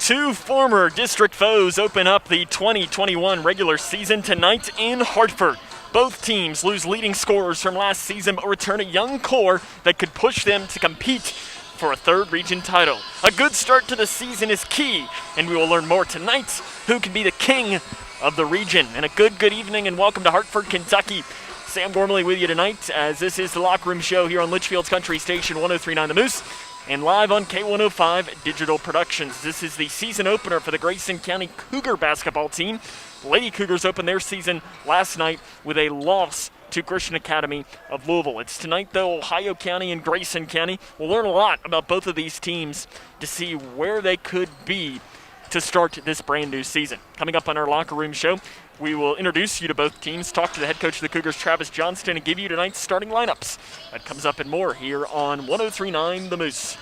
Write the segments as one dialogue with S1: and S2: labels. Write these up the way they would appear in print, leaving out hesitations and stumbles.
S1: Two former district foes open up the 2021 regular season tonight in Hartford. Both teams lose leading scorers from last season but return a young core that could push them to compete for a third region title. A good start to the season is key, and we will learn more tonight who can be the king of the region. And a good evening and welcome to Hartford, Kentucky. Sam Gormley with you tonight as this is the Locker Room Show here on Litchfield's Country Station 103.9 The Moose and live on K105 Digital Productions. This is the season opener for the Grayson County Cougar basketball team. Lady Cougars opened their season last night with a loss to Christian Academy of Louisville. It's tonight, though, Ohio County and Grayson County. We'll learn a lot about both of these teams to see where they could be to start this brand new season. Coming up on our Locker Room Show, we will introduce you to both teams, talk to the head coach of the Cougars, Travis Johnston, and give you tonight's starting lineups. That comes up and more here on 103.9 The Moose.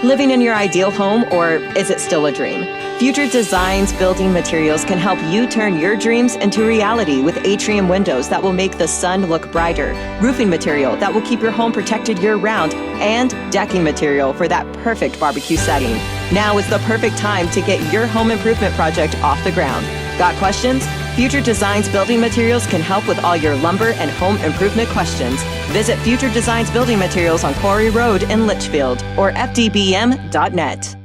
S2: Living in your ideal home, or is it still a dream? Future Designs Building Materials can help you turn your dreams into reality with atrium windows that will make the sun look brighter, roofing material that will keep your home protected year-round, and decking material for that perfect barbecue setting. Now is the perfect time to get your home improvement project off the ground. Got questions? Future Designs Building Materials can help with all your lumber and home improvement questions. Visit Future Designs Building Materials on Quarry Road in Litchfield or fdbm.net.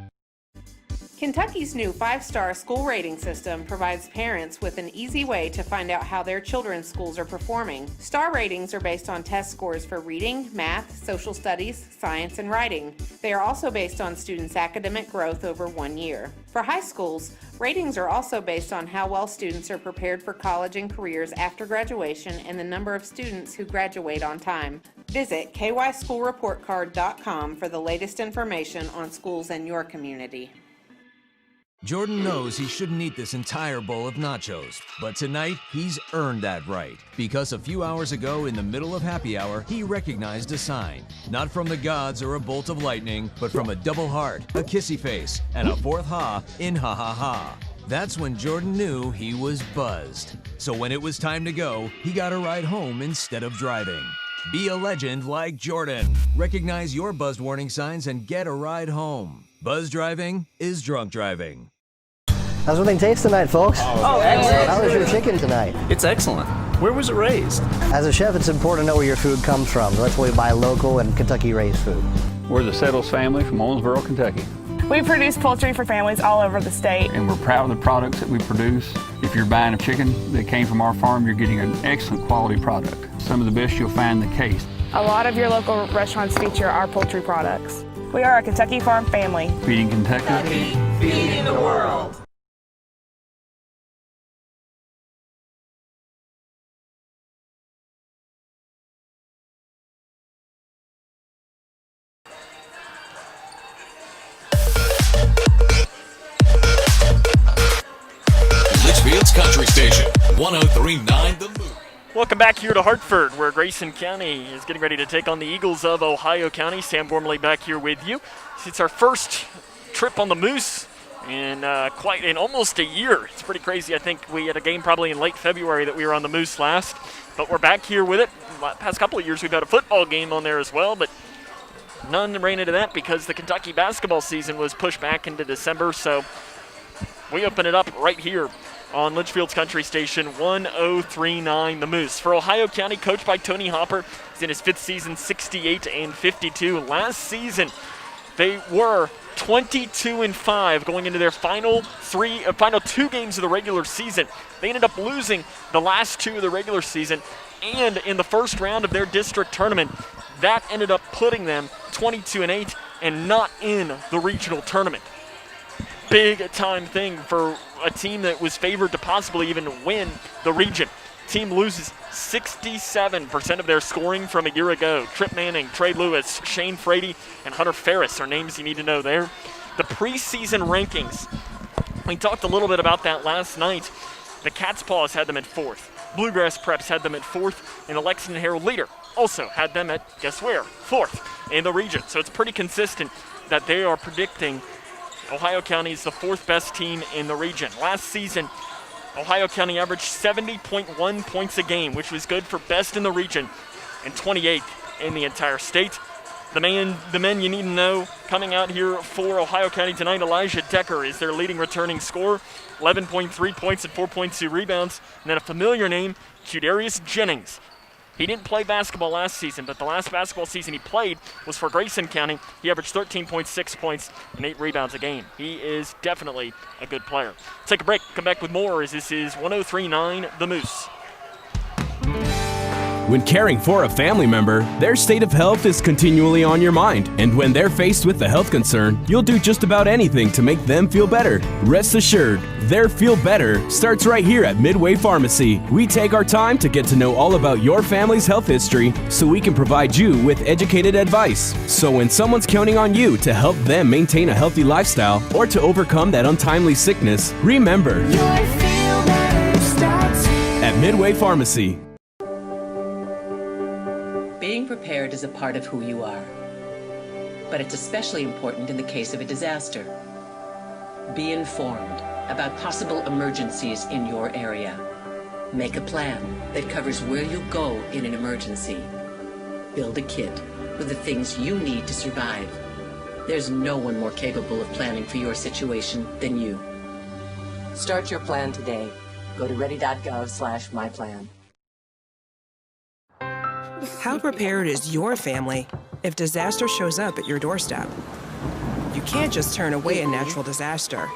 S3: Kentucky's new 5-star school rating system provides parents with an easy way to find out how their children's schools are performing. Star ratings are based on test scores for reading, math, social studies, science, and writing. They are also based on students' academic growth over 1 year. For high schools, ratings are also based on how well students are prepared for college and careers after graduation and the number of students who graduate on time. Visit kyschoolreportcard.com for the latest information on schools in your community.
S4: Jordan knows he shouldn't eat this entire bowl of nachos, but tonight he's earned that right. Because a few hours ago in the middle of happy hour, he recognized a sign. Not from the gods or a bolt of lightning, but from a double heart, a kissy face, and a fourth ha in ha ha ha. That's when Jordan knew he was buzzed. So when it was time to go, he got a ride home instead of driving. Be a legend like Jordan. Recognize your buzzed warning signs and get a ride home. Buzz driving is drunk driving.
S5: How's everything taste tonight, folks?
S6: Oh, excellent.
S5: How was your chicken tonight?
S6: It's excellent. Where was it raised?
S5: As a chef, it's important to know where your food comes from. That's why we buy local and Kentucky-raised food.
S7: We're the Settles family from Owensboro, Kentucky.
S8: We produce poultry for families all over the state.
S7: And we're proud of the products that we produce. If you're buying a chicken that came from our farm, you're getting an excellent quality product. Some of the best you'll find in the case.
S8: A lot of your local restaurants feature our poultry products. We are a Kentucky farm family.
S7: Feeding Kentucky.
S8: Feeding the world.
S9: Litchfield's Country Station, 103.9 The Moose.
S1: Welcome back here to Hartford, where Grayson County is getting ready to take on the Eagles of Ohio County. Sam Gormley back here with you. It's our first trip on the Moose in almost a year. It's pretty crazy. I think we had a game probably in late February that we were on the Moose last, but we're back here with it. The past couple of years we've had a football game on there as well, but none ran into that because the Kentucky basketball season was pushed back into December, so we open it up right here on Litchfield's Country Station 103.9 The Moose. For Ohio County, coached by Tony Hopper, he's in his 5th season, 68-52. Last season, they were 22-5 going into their final 2 games of the regular season. They ended up losing the last 2 of the regular season, and in the first round of their district tournament, that ended up putting them 22-8 and not in the regional tournament. Big time thing for a team that was favored to possibly even win the region. Team loses 67% of their scoring from a year ago. Trip Manning, Trey Lewis, Shane Frady, and Hunter Ferris are names you need to know there. The preseason rankings, we talked a little bit about that last night. The Cat's Paws had them at 4th. Bluegrass Preps had them at 4th, and the Lexington Herald Leader also had them at, guess where, 4th in the region. So it's pretty consistent that they are predicting Ohio County is the 4th best team in the region. Last season, Ohio County averaged 70.1 points a game, which was good for best in the region and 28th in the entire state. The men you need to know coming out here for Ohio County tonight, Elijah Decker is their leading returning scorer, 11.3 points and 4.2 rebounds. And then a familiar name, Qdarius Jennings. He didn't play basketball last season, but the last basketball season he played was for Grayson County. He averaged 13.6 points and 8 rebounds a game. He is definitely a good player. Take a break, come back with more as this is 103.9 The Moose.
S10: When caring for a family member, their state of health is continually on your mind. And when they're faced with a health concern, you'll do just about anything to make them feel better. Rest assured, their Feel Better starts right here at Midway Pharmacy. We take our time to get to know all about your family's health history so we can provide you with educated advice. So when someone's counting on you to help them maintain a healthy lifestyle or to overcome that untimely sickness, remember, your Feel Better starts here at Midway Pharmacy.
S11: Being prepared is a part of who you are, but it's especially important in the case of a disaster. Be informed about possible emergencies in your area. Make a plan that covers where you go in an emergency. Build a kit with the things you need to survive. There's no one more capable of planning for your situation than you. Start your plan today. Go to ready.gov/myplan.
S12: How prepared is your family if disaster shows up at your doorstep? You can't just turn away a natural disaster.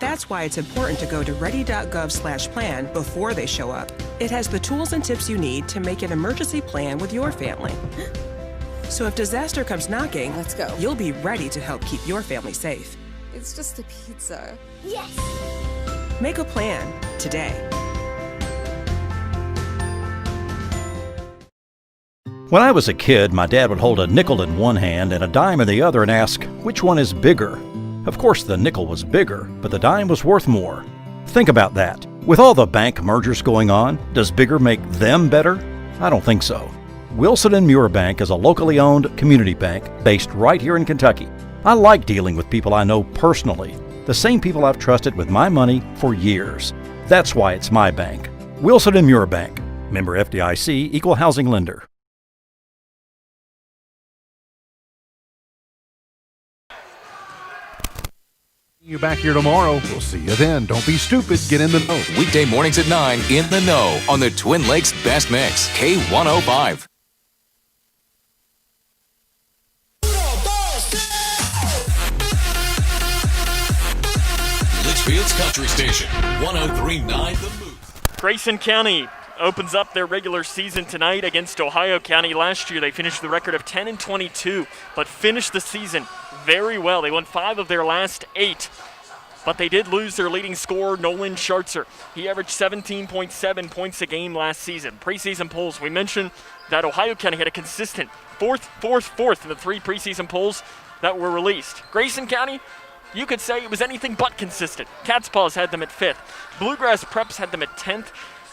S12: That's why it's important to go to ready.gov/plan before they show up. It has the tools and tips you need to make an emergency plan with your family. So if disaster comes knocking,
S13: let's go.
S12: You'll be ready to help keep your family safe.
S13: It's just a pizza.
S12: Yes! Make a plan today.
S14: When I was a kid, my dad would hold a nickel in one hand and a dime in the other and ask, which one is bigger? Of course, the nickel was bigger, but the dime was worth more. Think about that. With all the bank mergers going on, does bigger make them better? I don't think so. Wilson & Muir Bank is a locally owned community bank based right here in Kentucky. I like dealing with people I know personally, the same people I've trusted with my money for years. That's why it's my bank. Wilson & Muir Bank. Member FDIC, Equal Housing Lender.
S15: You back here tomorrow. We'll see you then. Don't be stupid. Get in the know.
S9: Weekday mornings at 9 in the know on the Twin Lakes Best Mix, K105. Litchfield's Country Station, 103.9 The Moose.
S1: Grayson County opens up their regular season tonight against Ohio County. Last year they finished the record of 10-22, but finished the season very well. They won 5 of their last 8, but they did lose their leading scorer, Nolan Schartzer. He averaged 17.7 points a game last season. Preseason polls, we mentioned that Ohio County had a consistent fourth in the 3 preseason polls that were released. Grayson County, you could say it was anything but consistent. Cat's Paws had them at 5th. Bluegrass Preps had them at 10th.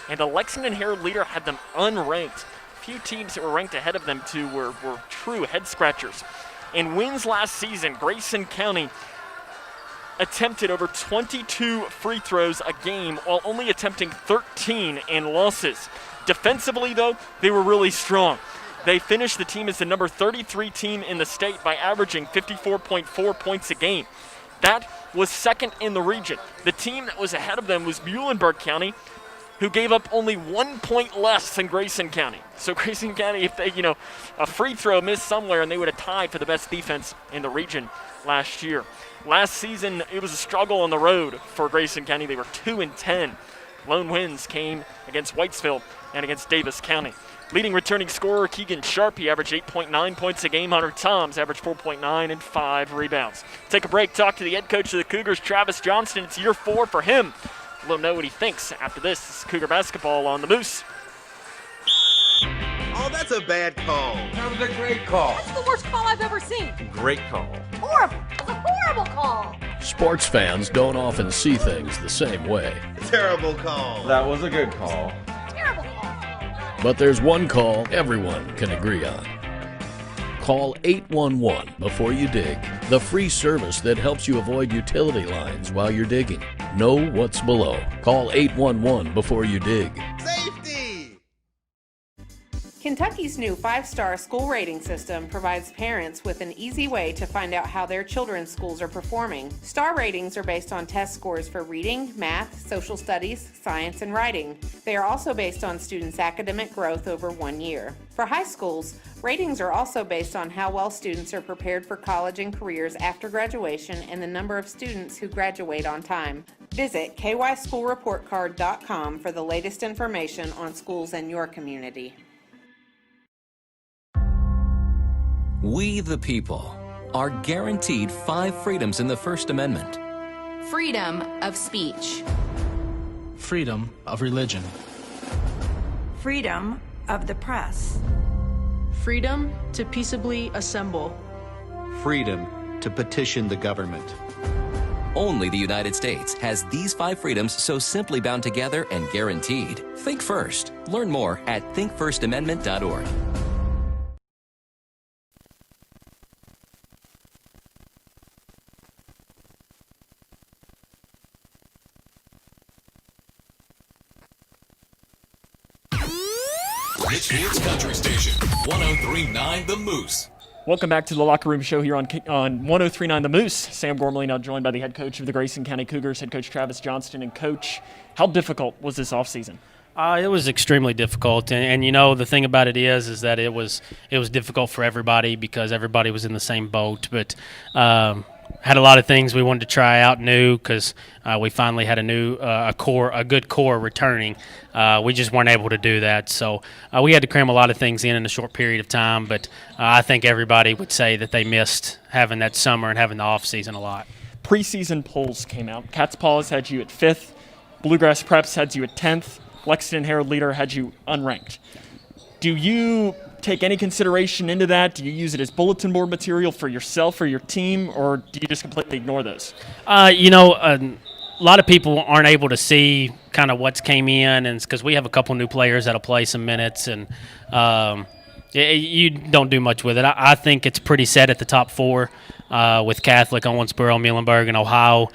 S1: And the Lexington Herald Leader had them unranked. Few teams that were ranked ahead of them too were true head-scratchers. In wins last season, Grayson County attempted over 22 free throws a game while only attempting 13 in losses. Defensively, though, they were really strong. They finished the team as the number 33 team in the state by averaging 54.4 points a game. That was second in the region. The team that was ahead of them was Muhlenberg County, who gave up only 1 point less than Grayson County. So Grayson County, if they, a free throw missed somewhere, and they would have tied for the best defense in the region last year. Last season, it was a struggle on the road for Grayson County. They were 2-10. Lone wins came against Whitesville and against Davis County. Leading returning scorer, Keegan Sharp, he averaged 8.9 points a game. Hunter Toms averaged 4.9 and 5 rebounds. Take a break, talk to the head coach of the Cougars, Travis Johnston. It's year 4 for him. We'll know what he thinks after this. This is Cougar basketball on the Moose.
S16: Oh, that's a bad call.
S17: That was a great call.
S18: That's the worst call I've ever seen.
S17: Great call.
S18: Horrible. That's a horrible call.
S19: Sports fans don't often see things the same way.
S16: Terrible call.
S17: That was a good call.
S18: Terrible call.
S19: But there's one call everyone can agree on. Call 811 before you dig, the free service that helps you avoid utility lines while you're digging. Know what's below. Call 811 before you dig.
S16: Safety!
S3: Kentucky's new 5-star school rating system provides parents with an easy way to find out how their children's schools are performing. Star ratings are based on test scores for reading, math, social studies, science, and writing. They are also based on students' academic growth over 1 year. For high schools, ratings are also based on how well students are prepared for college and careers after graduation and the number of students who graduate on time. Visit kyschoolreportcard.com for the latest information on schools in your community.
S9: We, the people, are guaranteed 5 freedoms in the First Amendment.
S20: Freedom of speech.
S21: Freedom of religion.
S22: Freedom of the press.
S23: Freedom to peaceably assemble.
S24: Freedom to petition the government.
S9: Only the United States has these 5 freedoms so simply bound together and guaranteed. Think first. Learn more at thinkfirstamendment.org.
S25: Richfield's Country Station, 103.9 The Moose.
S1: Welcome back to the Locker Room Show here on 103.9 The Moose. Sam Gormley now joined by the head coach of the Grayson County Cougars, head coach Travis Johnston. And coach, how difficult was this offseason?
S26: It was extremely difficult, and you know the thing about it is that it was difficult for everybody because everybody was in the same boat. But had a lot of things we wanted to try out new because we finally had a good core returning. We just weren't able to do that, so we had to cram a lot of things in a short period of time. But I think everybody would say that they missed having that summer and having the off season a lot.
S1: Preseason polls came out. Cat's Paws had you at 5th. Bluegrass Preps had you at 10th. Lexington Herald Leader had you unranked. Do you take any consideration into that? Do you use it as bulletin board material for yourself or your team, or do you just completely ignore those?
S26: A lot of people aren't able to see kind of what's came in, and because we have a couple new players that'll play some minutes, and you don't do much with it. I think it's pretty set at the top 4 with Catholic, Owensboro, Muhlenberg, and Ohio.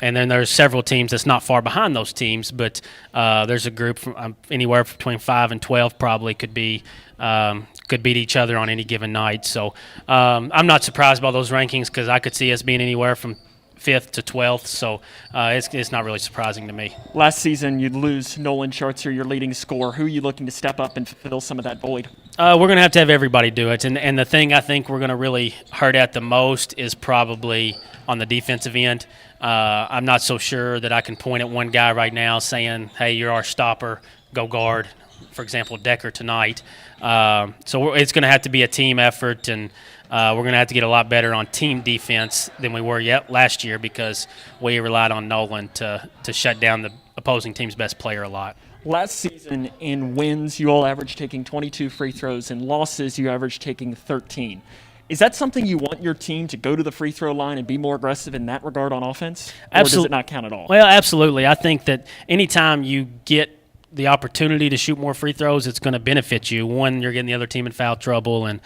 S26: And then there's several teams that's not far behind those teams, but there's a group from anywhere between 5 and 12 probably could beat each other on any given night. So I'm not surprised by those rankings because I could see us being anywhere from 5th to 12th, so it's not really surprising to me.
S1: Last season, you'd lose Nolan Schartzer, your leading scorer. Who are you looking to step up and fill some of that void?
S26: We're going to have everybody do it, and the thing I think we're going to really hurt at the most is probably on the defensive end. I'm not so sure that I can point at one guy right now saying, hey, you're our stopper, go guard, for example, Decker tonight. So it's going to have to be a team effort, and we're going to have to get a lot better on team defense than we were last year because we relied on Nolan to shut down the opposing team's best player a lot.
S1: Last season in wins, you all averaged taking 22 free throws. In losses, you averaged taking 13. Is that something you want your team to go to the free throw line and be more aggressive in that regard on offense? Or does it not count at all?
S26: Well, absolutely. I think that anytime you get the opportunity to shoot more free throws, it's going to benefit you. One, you're getting the other team in foul trouble, and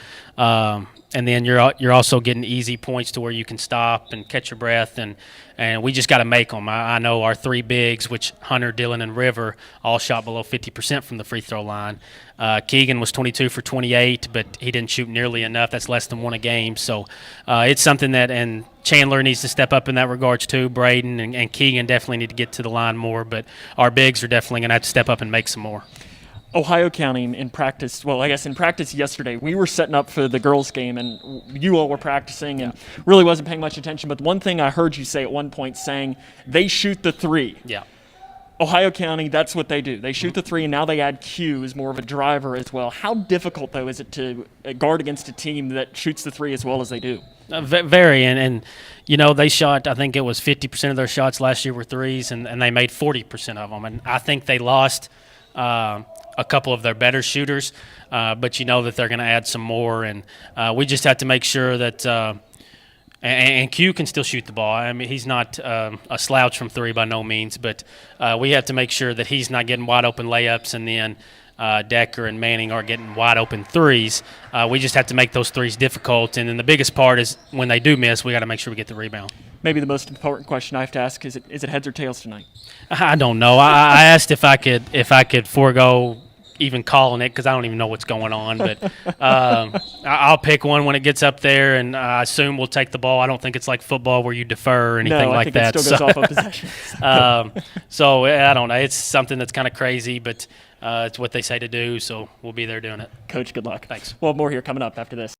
S26: then you're also getting easy points to where you can stop and catch your breath, and we just got to make them. I know our 3 bigs, which Hunter, Dillon, and River, all shot below 50% from the free throw line. Keegan was 22 for 28, but he didn't shoot nearly enough. That's less than 1 a game. So it's something that, and Chandler needs to step up in that regards too. Braden and Keegan definitely need to get to the line more, but our bigs are definitely going to have to step up and make some more.
S1: Ohio County in practice, in practice yesterday, we were setting up for the girls' game, and you all were practicing and really wasn't paying much attention. But one thing I heard you say at one point saying they shoot the 3.
S26: Yeah.
S1: Ohio County, that's what they do. They shoot the 3, and now they add Q as more of a driver as well. How difficult, though, is it to guard against a team that shoots the 3 as well as they do?
S26: Very, and they shot, I think it was 50% of their shots last year were 3s, and they made 40% of them. And I think they lost a couple of their better shooters, but you know that they're going to add some more, and we just have to make sure that and Q can still shoot the ball. I mean, he's not a slouch from 3 by no means, but we have to make sure that he's not getting wide open layups, and then Decker and Manning are getting wide open 3s. We just have to make those 3s difficult, and then the biggest part is when they do miss, we got to make sure we get the rebound.
S1: Maybe the most important question I have to ask is it heads or tails tonight?
S26: I don't know. I asked if I could forego even calling it because I don't even know what's going on. But I'll pick one when it gets up there, and I assume we'll take the ball. I don't think it's like football where you defer or anything like that.
S1: It still goes off of possession.
S26: So I don't know. It's something that's kind of crazy, but it's what they say to do, so we'll be there doing it.
S1: Coach, good luck.
S26: Thanks.
S1: We'll have more here coming up after this.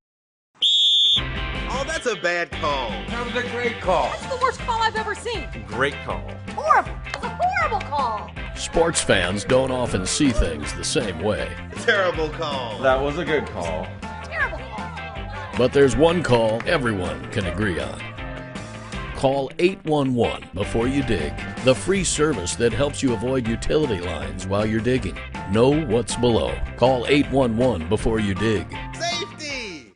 S16: Oh, that's a bad call.
S17: That was a great call.
S18: That's the worst call I've ever seen.
S17: Great call.
S18: Horrible. It's a horrible call.
S19: Sports fans don't often see things the same way.
S16: Terrible call.
S17: That was a good call.
S18: Terrible call.
S19: But there's one call everyone can agree on. Call 811 before you dig, the free service that helps you avoid utility lines while you're digging. Know what's below. Call 811 before you dig.
S16: Safety.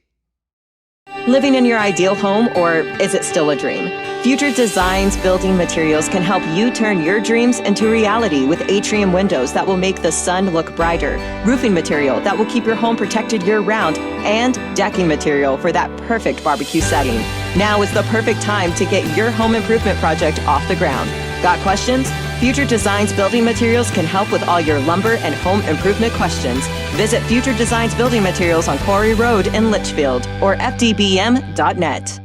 S2: Living in your ideal home, or is it still a dream? Future Designs Building Materials can help you turn your dreams into reality with atrium windows that will make the sun look brighter, roofing material that will keep your home protected year-round, and decking material for that perfect barbecue setting. Now is the perfect time to get your home improvement project off the ground. Got questions? Future Designs Building Materials can help with all your lumber and home improvement questions. Visit Future Designs Building Materials on Quarry Road in Litchfield or fdbm.net.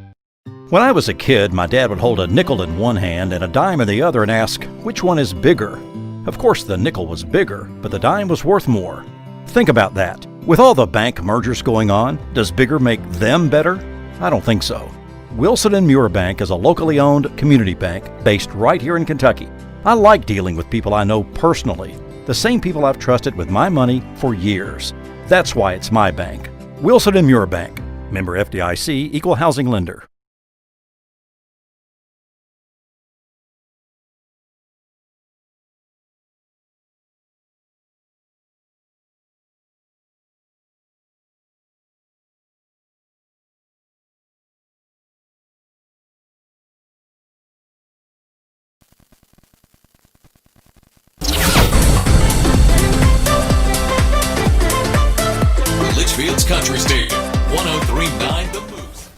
S14: When I was a kid, my dad would hold a nickel in one hand and a dime in the other and ask, which one is bigger? Of course, the nickel was bigger, but the dime was worth more. Think about that. With all the bank mergers going on, does bigger make them better? I don't think so. Wilson & Muir Bank is a locally owned community bank based right here in Kentucky. I like dealing with people I know personally, the same people I've trusted with my money for years. That's why it's my bank. Wilson & Muir Bank. Member FDIC, Equal Housing Lender.
S25: Litchfield's Country Stadium, 103.9 The Moose.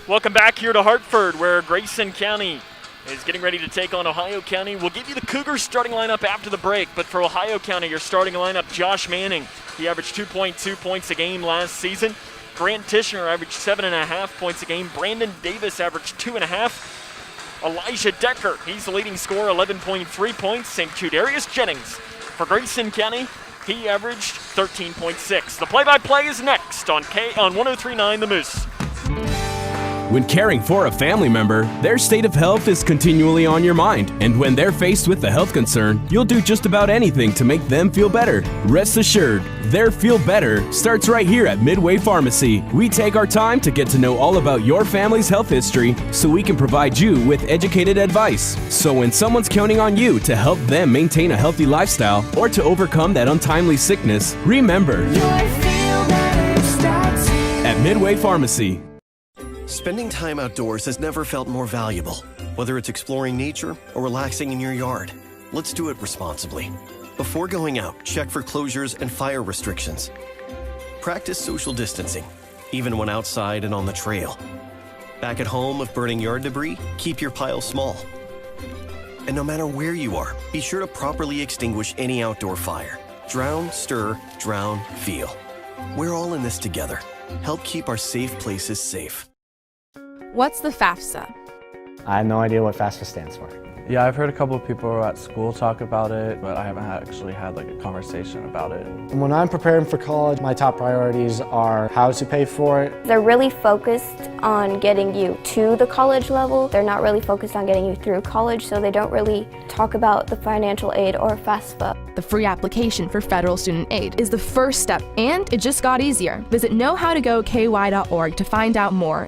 S1: Welcome back here to Hartford, where Grayson County is getting ready to take on Ohio County. We'll give you the Cougars starting lineup after the break, but for Ohio County, your starting lineup, Josh Manning. He averaged 2.2 points a game last season. Grant Tishner averaged 7.5 points a game. Brandon Davis averaged 2.5. Elijah Decker, he's the leading scorer, 11.3 points. And Qdarius Jennings for Grayson County, he averaged 13.6. The play-by-play is next on 103.9 The Moose.
S10: When caring for a family member, their state of health is continually on your mind. And when they're faced with a health concern, you'll do just about anything to make them feel better. Rest assured, their feel better starts right here at Midway Pharmacy. We take our time to get to know all about your family's health history so we can provide you with educated advice. So when someone's counting on you to help them maintain a healthy lifestyle or to overcome that untimely sickness, remember, at Midway Pharmacy.
S4: Spending time outdoors has never felt more valuable. Whether it's exploring nature or relaxing in your yard, let's do it responsibly. Before going out, check for closures and fire restrictions. Practice social distancing, even when outside and on the trail. Back at home, if burning yard debris, keep your pile small. And no matter where you are, be sure to properly extinguish any outdoor fire. Drown, stir, drown, feel. We're all in this together. Help keep our safe places safe.
S13: What's the FAFSA?
S5: I have no idea what FAFSA stands for.
S6: Yeah, I've heard a couple of people at school talk about it, but I haven't actually had like a conversation about it.
S5: When I'm preparing for college, my top priorities are how to pay for it.
S7: They're really focused on getting you to the college level. They're not really focused on getting you through college, so they don't really talk about the financial aid or FAFSA.
S13: The free application for federal student aid is the first step, and it just got easier. Visit knowhowtogoky.org to find out more.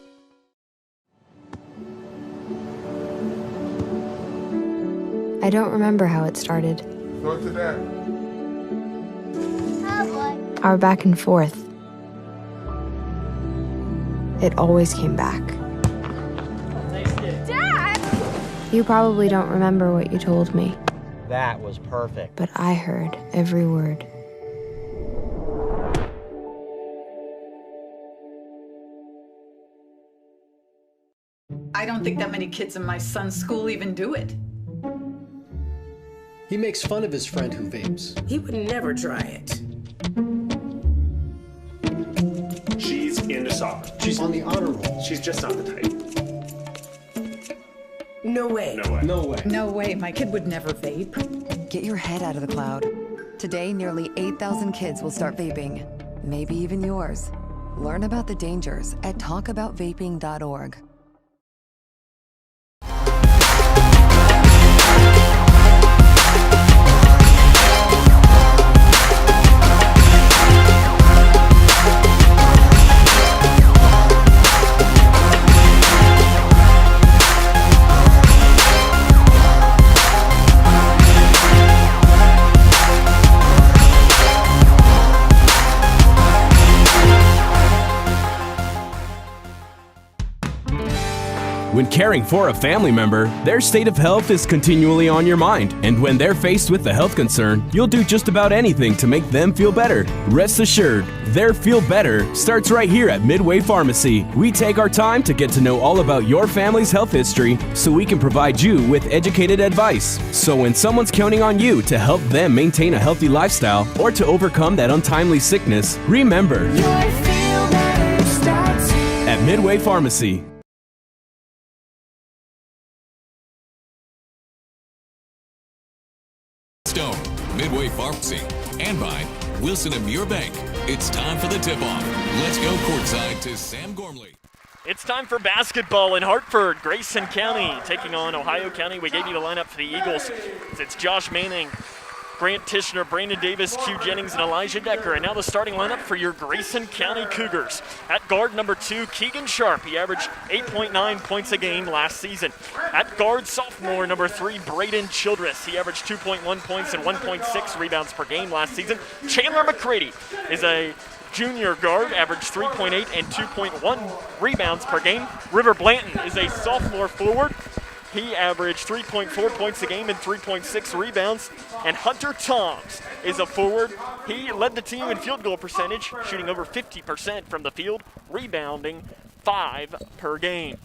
S22: I don't remember how it started.
S17: Go to that.
S22: Our back and forth. It always came back.
S13: Dad!
S22: You probably don't remember what you told me,
S5: That was perfect.
S22: but I heard every word.
S27: I don't think that many kids in my son's school even do it.
S28: He makes fun of his friend who vapes.
S29: He would never try it.
S3: saw her. She's on the honor roll. She's just not the type.
S8: No way.
S3: No way. No way.
S27: No way, my kid would never vape.
S11: Get your head out of the cloud. Today, nearly 8,000 kids will start vaping. Maybe even yours. Learn about the dangers at talkaboutvaping.org.
S10: When caring for a family member, their state of health is continually on your mind. And when they're faced with a health concern, you'll do just about anything to make them feel better. Rest assured, their feel better starts right here at Midway Pharmacy. We take our time to get to know all about your family's health history so we can provide you with educated advice. So when someone's counting on you to help them maintain a healthy lifestyle or to overcome that untimely sickness, remember, your feel better starts here at Midway Pharmacy.
S25: Stone, Midway Pharmacy, and by Wilson & Muir Bank. It's time for the tip-off. Let's go courtside to Sam Gormley.
S1: It's time for basketball in Hartford. Grayson County taking on Ohio County. We gave you the lineup for the Eagles. It's Josh Manning, Grant Tishner, Brandon Davis, Q Jennings, and Elijah Decker. And now the starting lineup for your Grayson County Cougars. At guard number 2, Keegan Sharp. He averaged 8.9 points a game last season. At guard, sophomore number 3, Braden Childress. He averaged 2.1 points and 1.6 rebounds per game last season. Chandler McCready is a junior guard, averaged 3.8 and 2.1 rebounds per game. River Blanton is a sophomore forward. He averaged 3.4 points a game and 3.6 rebounds. And Hunter Toms is a forward. He led the team in field goal percentage, shooting over 50% from the field, rebounding 5 per game.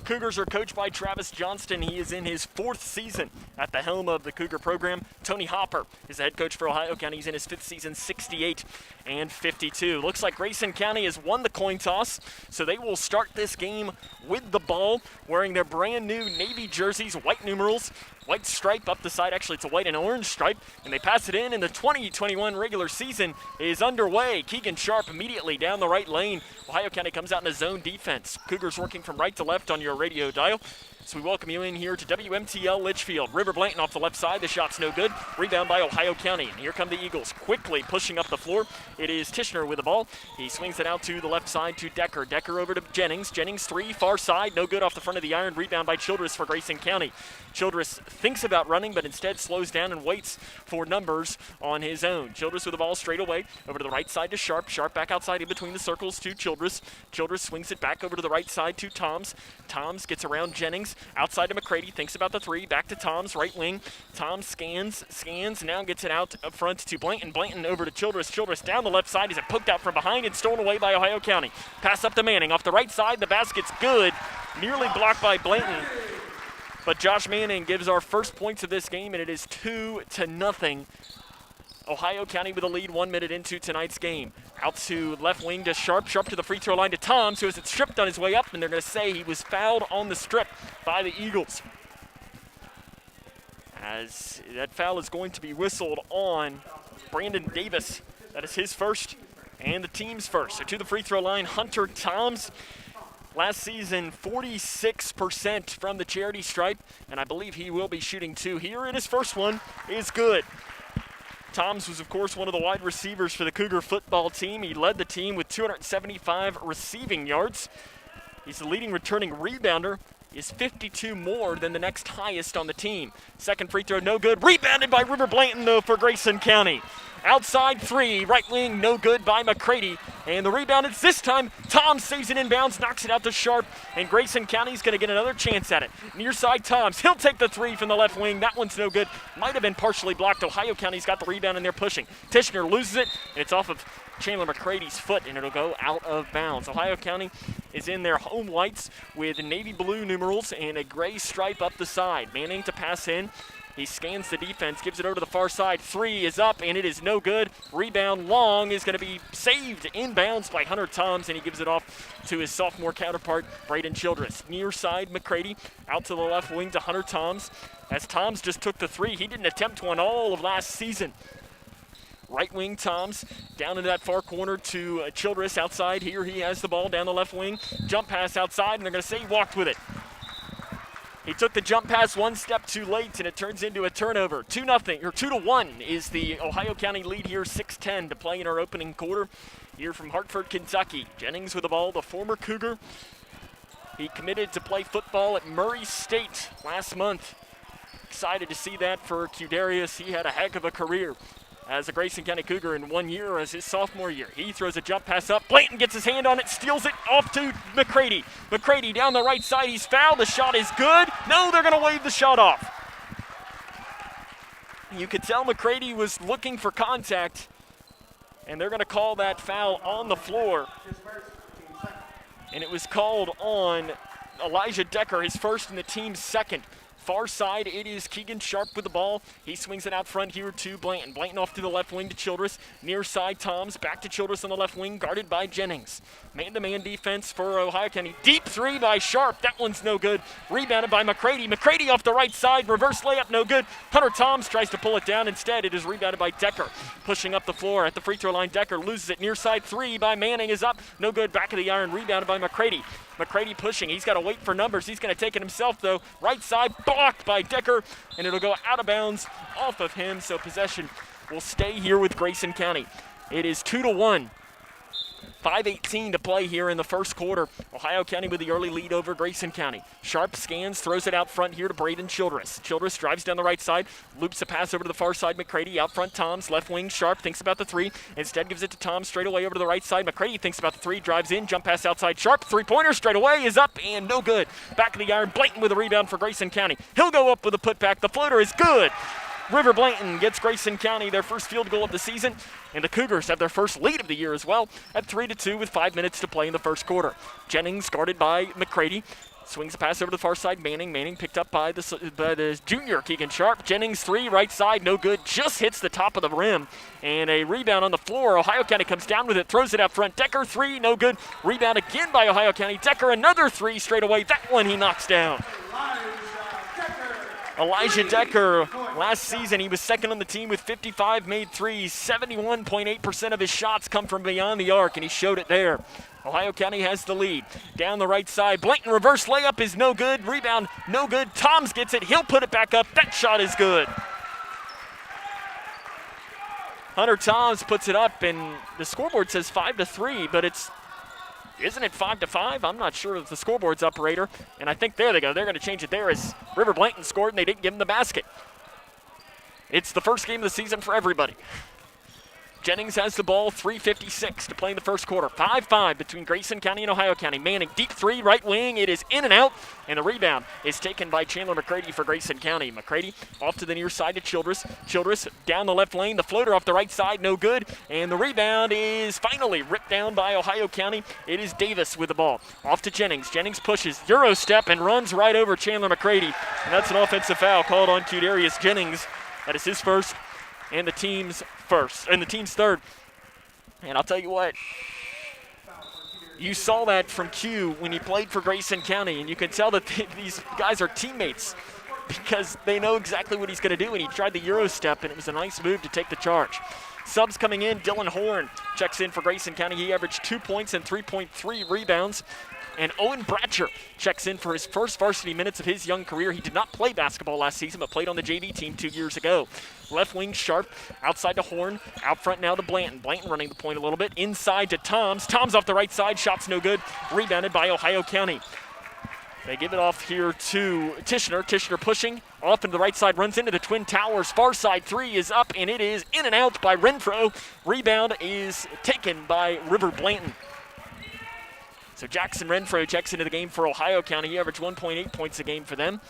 S1: Cougars are coached by Travis Johnston. He is in his 4th season at the helm of the Cougar program. Tony Hopper is the head coach for Ohio County. He's in his 5th season, 68 and 52. Looks like Grayson County has won the coin toss, so they will start this game with the ball, wearing their brand new navy jerseys, white numerals, white stripe up the side. Actually, it's a white and orange stripe, and they pass it in, and the 2021 regular season is underway. Keegan Sharp immediately down the right lane. Ohio County comes out in a zone defense. Cougars working from right to left on your radio dial. So we welcome you in here to WMTL Litchfield. River Blanton off the left side. The shot's no good. Rebound by Ohio County. And here come the Eagles quickly pushing up the floor. It is Tishner with the ball. He swings it out to the left side to Decker. Decker over to Jennings. Jennings 3, far side. No good off the front of the iron. Rebound by Childress for Grayson County. Childress thinks about running, but instead slows down and waits for numbers on his own. Childress with the ball straight away. Over to the right side to Sharp. Sharp back outside in between the circles to Childress. Childress swings it back over to the right side to Toms. Toms gets around Jennings. Outside to McCready, thinks about the 3, back to Tom's right wing. Tom scans, now gets it out up front to Blanton. Blanton over to Childress. Childress down the left side. Is it poked out from behind and stolen away by Ohio County. Pass up to Manning. Off the right side, the basket's good. Nearly blocked by Blanton. But Josh Manning gives our first points of this game, and it is 2-0. Ohio County with a lead 1 minute into tonight's game. Out to left wing to Sharp. Sharp to the free throw line to Toms, who has it stripped on his way up, and they're going to say he was fouled on the strip by the Eagles. As that foul is going to be whistled on Brandon Davis. That is his first and the team's first. So to the free throw line, Hunter Toms. Last season, 46% from the charity stripe, and I believe he will be shooting 2 here, and his first one is good. Toms was, of course, one of the wide receivers for the Cougar football team. He led the team with 275 receiving yards. He's the leading returning rebounder. Is 52 more than the next highest on the team. Second free throw, no good. Rebounded by River Blanton, though, for Grayson County. Outside 3, right wing, no good by McCready. And the rebound is this time. Toms saves it inbounds, knocks it out to Sharp, and Grayson County's going to get another chance at it. Near side Toms, he'll take the 3 from the left wing. That one's no good. Might have been partially blocked. Ohio County's got the rebound, and they're pushing. Tishner loses it, and it's off of Chandler McCready's foot, and it'll go out of bounds. Ohio County is in their home whites with navy blue numerals and a gray stripe up the side. Manning to pass in He scans the defense, gives it over to the far side. Three is up, and it is no good. Rebound long is going to be saved inbounds by Hunter Toms, and he gives it off to his sophomore counterpart, Braden Childress. Near side, McCready out to the left wing to Hunter Toms. As Toms just took the three, he didn't attempt one all of last season. Right wing Toms down into that far corner to Childress outside. Here he has the ball down the left wing. Jump pass outside, and they're going to say he walked with it. He took the jump pass one step too late, and it turns into a turnover. 2-1 is the Ohio County lead here, 6:10 to play in our opening quarter. Here from Hartford, Kentucky. Jennings with the ball, the former Cougar. He committed to play football at Murray State last month. Excited to see that for Qdarius. He had a heck of a career as a Grayson County Cougar in 1 year as his sophomore year. He throws a jump pass up. Blanton gets his hand on it, steals it off to McCready. McCready down the right side. He's fouled. The shot is good. No, they're going to wave the shot off. You could tell McCready was looking for contact, and they're going to call that foul on the floor. And it was called on Elijah Decker, his first and the team's second. Far side, it is Keegan Sharp with the ball. He swings it out front here to Blanton. Blanton off to the left wing to Childress. Near side, Toms back to Childress on the left wing, guarded by Jennings. Man-to-man defense for Ohio County. Deep three by Sharp. That one's no good. Rebounded by McCready. McCready off the right side. Reverse layup, no good. Hunter Toms tries to pull it down. Instead, it is rebounded by Decker. Pushing up the floor at the free throw line, Decker loses it. Near side three by Manning is up. No good. Back of the iron. Rebounded by McCready. McCready pushing. He's got to wait for numbers. He's going to take it himself, though. Right side blocked by Decker, and it'll go out of bounds off of him, so possession will stay here with Grayson County. It is 2-1. 5:18 to play here in the first quarter. Ohio County with the early lead over Grayson County. Sharp scans, throws it out front here to Braden Childress. Childress drives down the right side, loops a pass over to the far side. McCready out front, Toms, left wing. Sharp thinks about the three, instead gives it to Toms straight away over to the right side. McCready thinks about the three, drives in, jump pass outside. Sharp, three-pointer straight away is up and no good. Back of the iron, Blanton with a rebound for Grayson County. He'll go up with a putback. The floater is good. River Blanton gets Grayson County their first field goal of the season, and the Cougars have their first lead of the year as well at 3-2 with 5 minutes to play in the first quarter. Jennings guarded by McCready. Swings a pass over to the far side. Manning picked up by the junior Keegan Sharp. Jennings three, right side, no good. Just hits the top of the rim. And a rebound on the floor. Ohio County comes down with it, throws it out front. Decker three, no good. Rebound again by Ohio County. Decker another three straight away. That one he knocks down. Elijah Decker, last season he was second on the team with 55 made threes. 71.8% of his shots come from beyond the arc, and he showed it there. Ohio County has the lead. Down the right side, Blanton reverse layup is no good. Rebound, no good. Toms gets it. He'll put it back up. That shot is good. Hunter Toms puts it up, and the scoreboard says 5-3, but isn't it 5-5? I'm not sure of the scoreboard's operator. And I think there they go. They're going to change it there as River Blanton scored and they didn't give him the basket. It's the first game of the season for everybody. Jennings has the ball, 3:56 to play in the first quarter. 5-5 between Grayson County and Ohio County. Manning, deep three, right wing. It is in and out, and the rebound is taken by Chandler McCready for Grayson County. McCready off to the near side to Childress. Childress down the left lane. The floater off the right side, no good. And the rebound is finally ripped down by Ohio County. It is Davis with the ball. Off to Jennings. Jennings pushes, Euro step, and runs right over Chandler McCready. And that's an offensive foul called on Qdarius Jennings. That is his first and the team's third. And I'll tell you what, you saw that from Q when he played for Grayson County, and you can tell that these guys are teammates because they know exactly what he's going to do, and he tried the Euro step, and it was a nice move to take the charge. Subs coming in, Dylan Horn checks in for Grayson County. He averaged 2 points and 3.3 rebounds. And Owen Bratcher checks in for his first varsity minutes of his young career. He did not play basketball last season, but played on the JV team 2 years ago. Left wing Sharp, outside to Horn, out front now to Blanton. Blanton running the point a little bit, inside to Toms. Toms off the right side, shots no good, rebounded by Ohio County. They give it off here to Tishner. Tishner pushing off into the right side, runs into the Twin Towers. Far side three is up, and it is in and out by Renfro. Rebound is taken by River Blanton. So Jackson Renfro checks into the game for Ohio County. He averaged 1.8 points a game for them.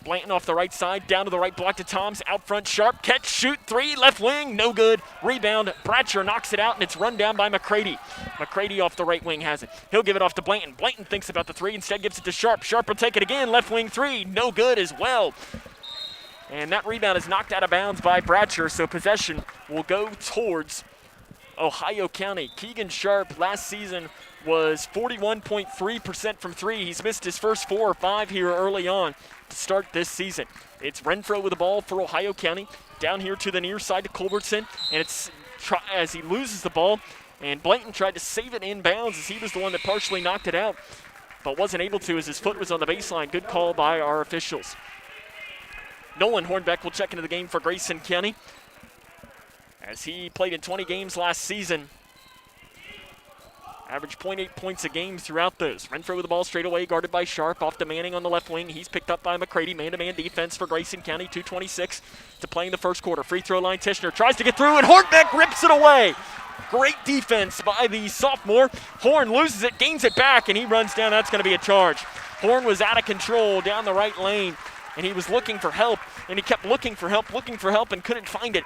S1: Blanton off the right side, down to the right block to Toms. Out front, Sharp, catch, shoot, three, left wing, no good. Rebound, Bratcher knocks it out, and it's run down by McCready. McCready off the right wing has it. He'll give it off to Blanton. Blanton thinks about the three, instead gives it to Sharp. Sharp will take it again, left wing three, no good as well. And that rebound is knocked out of bounds by Bratcher, so possession will go towards Ohio County. Keegan Sharp last season was 41.3% from three. He's missed his first 4 or 5 here early on to start this season. It's Renfro with the ball for Ohio County. Down here to the near side to Culbertson, and it's as he loses the ball, and Blanton tried to save it inbounds as he was the one that partially knocked it out, but wasn't able to as his foot was on the baseline. Good call by our officials. Nolan Hornbeck will check into the game for Grayson County, as he played in 20 games last season. Averaged 0.8 points a game throughout those. Renfro with the ball straight away, guarded by Sharp, off to Manning on the left wing. He's picked up by McCready. Man-to-man defense for Grayson County, 2:26 to play in the first quarter. Free throw line, Tishner tries to get through, and Hornbeck rips it away. Great defense by the sophomore. Horn loses it, gains it back, and he runs down. That's going to be a charge. Horn was out of control down the right lane, and he was looking for help, and he kept looking for help, and couldn't find it.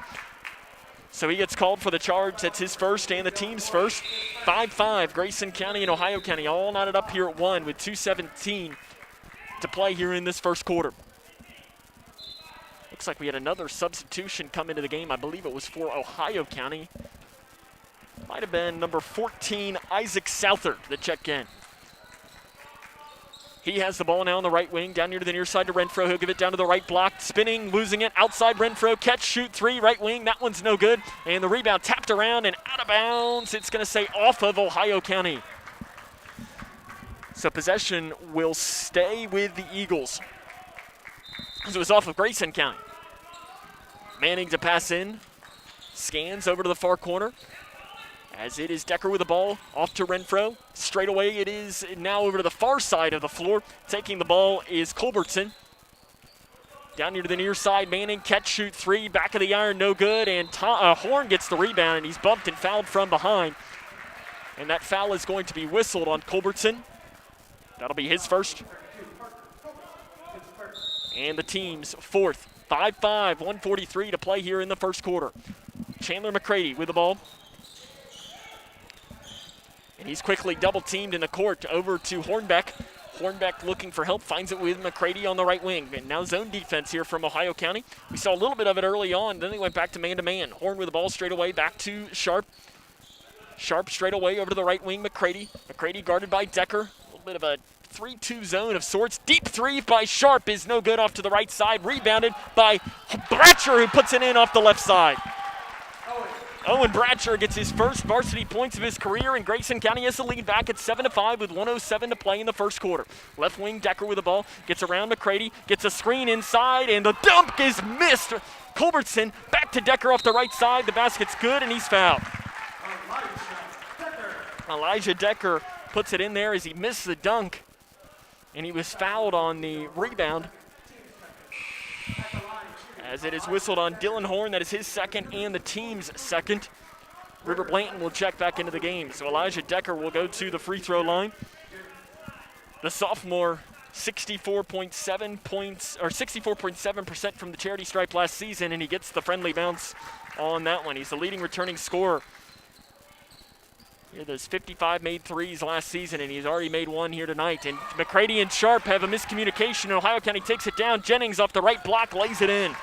S1: So he gets called for the charge. That's his first and the team's first. 5-5, Grayson County and Ohio County all knotted up here at 1 with 2:17 to play here in this first quarter. Looks like we had another substitution come into the game. I believe it was for Ohio County. Might have been number 14, Isaac Southard, that checked in. He has the ball now on the right wing, down near to the near side to Renfro. He'll give it down to the right block, spinning, losing it. Outside Renfro, catch, shoot, 3, right wing. That one's no good. And the rebound tapped around and out of bounds. It's going to say off of Ohio County. So possession will stay with the Eagles, because it was off of Grayson County. Manning to pass in, scans over to the far corner, as it is Decker with the ball, off to Renfro. Straight away it is now over to the far side of the floor. Taking the ball is Culbertson. Down near to the near side, Manning, catch, shoot, 3, back of the iron, no good, and Horn gets the rebound, and he's bumped and fouled from behind. And that foul is going to be whistled on Culbertson. That'll be his first. And the team's fourth. 5-5, 1:43 to play here in the first quarter. Chandler McCready with the ball. And he's quickly double-teamed in the court over to Hornbeck. Hornbeck looking for help, finds it with McCready on the right wing. And now zone defense here from Ohio County. We saw a little bit of it early on, then they went back to man-to-man. Horn with the ball straight away, back to Sharp. Sharp straight away over to the right wing, McCready. McCready guarded by Decker. A little bit of a 3-2 zone of sorts. Deep 3 by Sharp is no good, off to the right side. Rebounded by Bratcher, who puts it in off the left side. Owen Bratcher gets his first varsity points of his career, and Grayson County has the lead back at 7-5 with 1:07 to play in the first quarter. Left wing, Decker with the ball, gets around McCready, gets a screen inside, and the dunk is missed. Culbertson back to Decker off the right side. The basket's good, and he's fouled. Elijah Decker puts it in there as he missed the dunk, and he was fouled on the rebound, as it is whistled on Dylan Horn. That is his second and the team's second. River Blanton will check back into the game. So Elijah Decker will go to the free throw line. The sophomore, 64.7% from the charity stripe last season, and he gets the friendly bounce on that one. He's the leading returning scorer. There's 55 made threes last season, and he's already made one here tonight. And McCready and Sharp have a miscommunication. Ohio County takes it down. Jennings off the right block lays it in.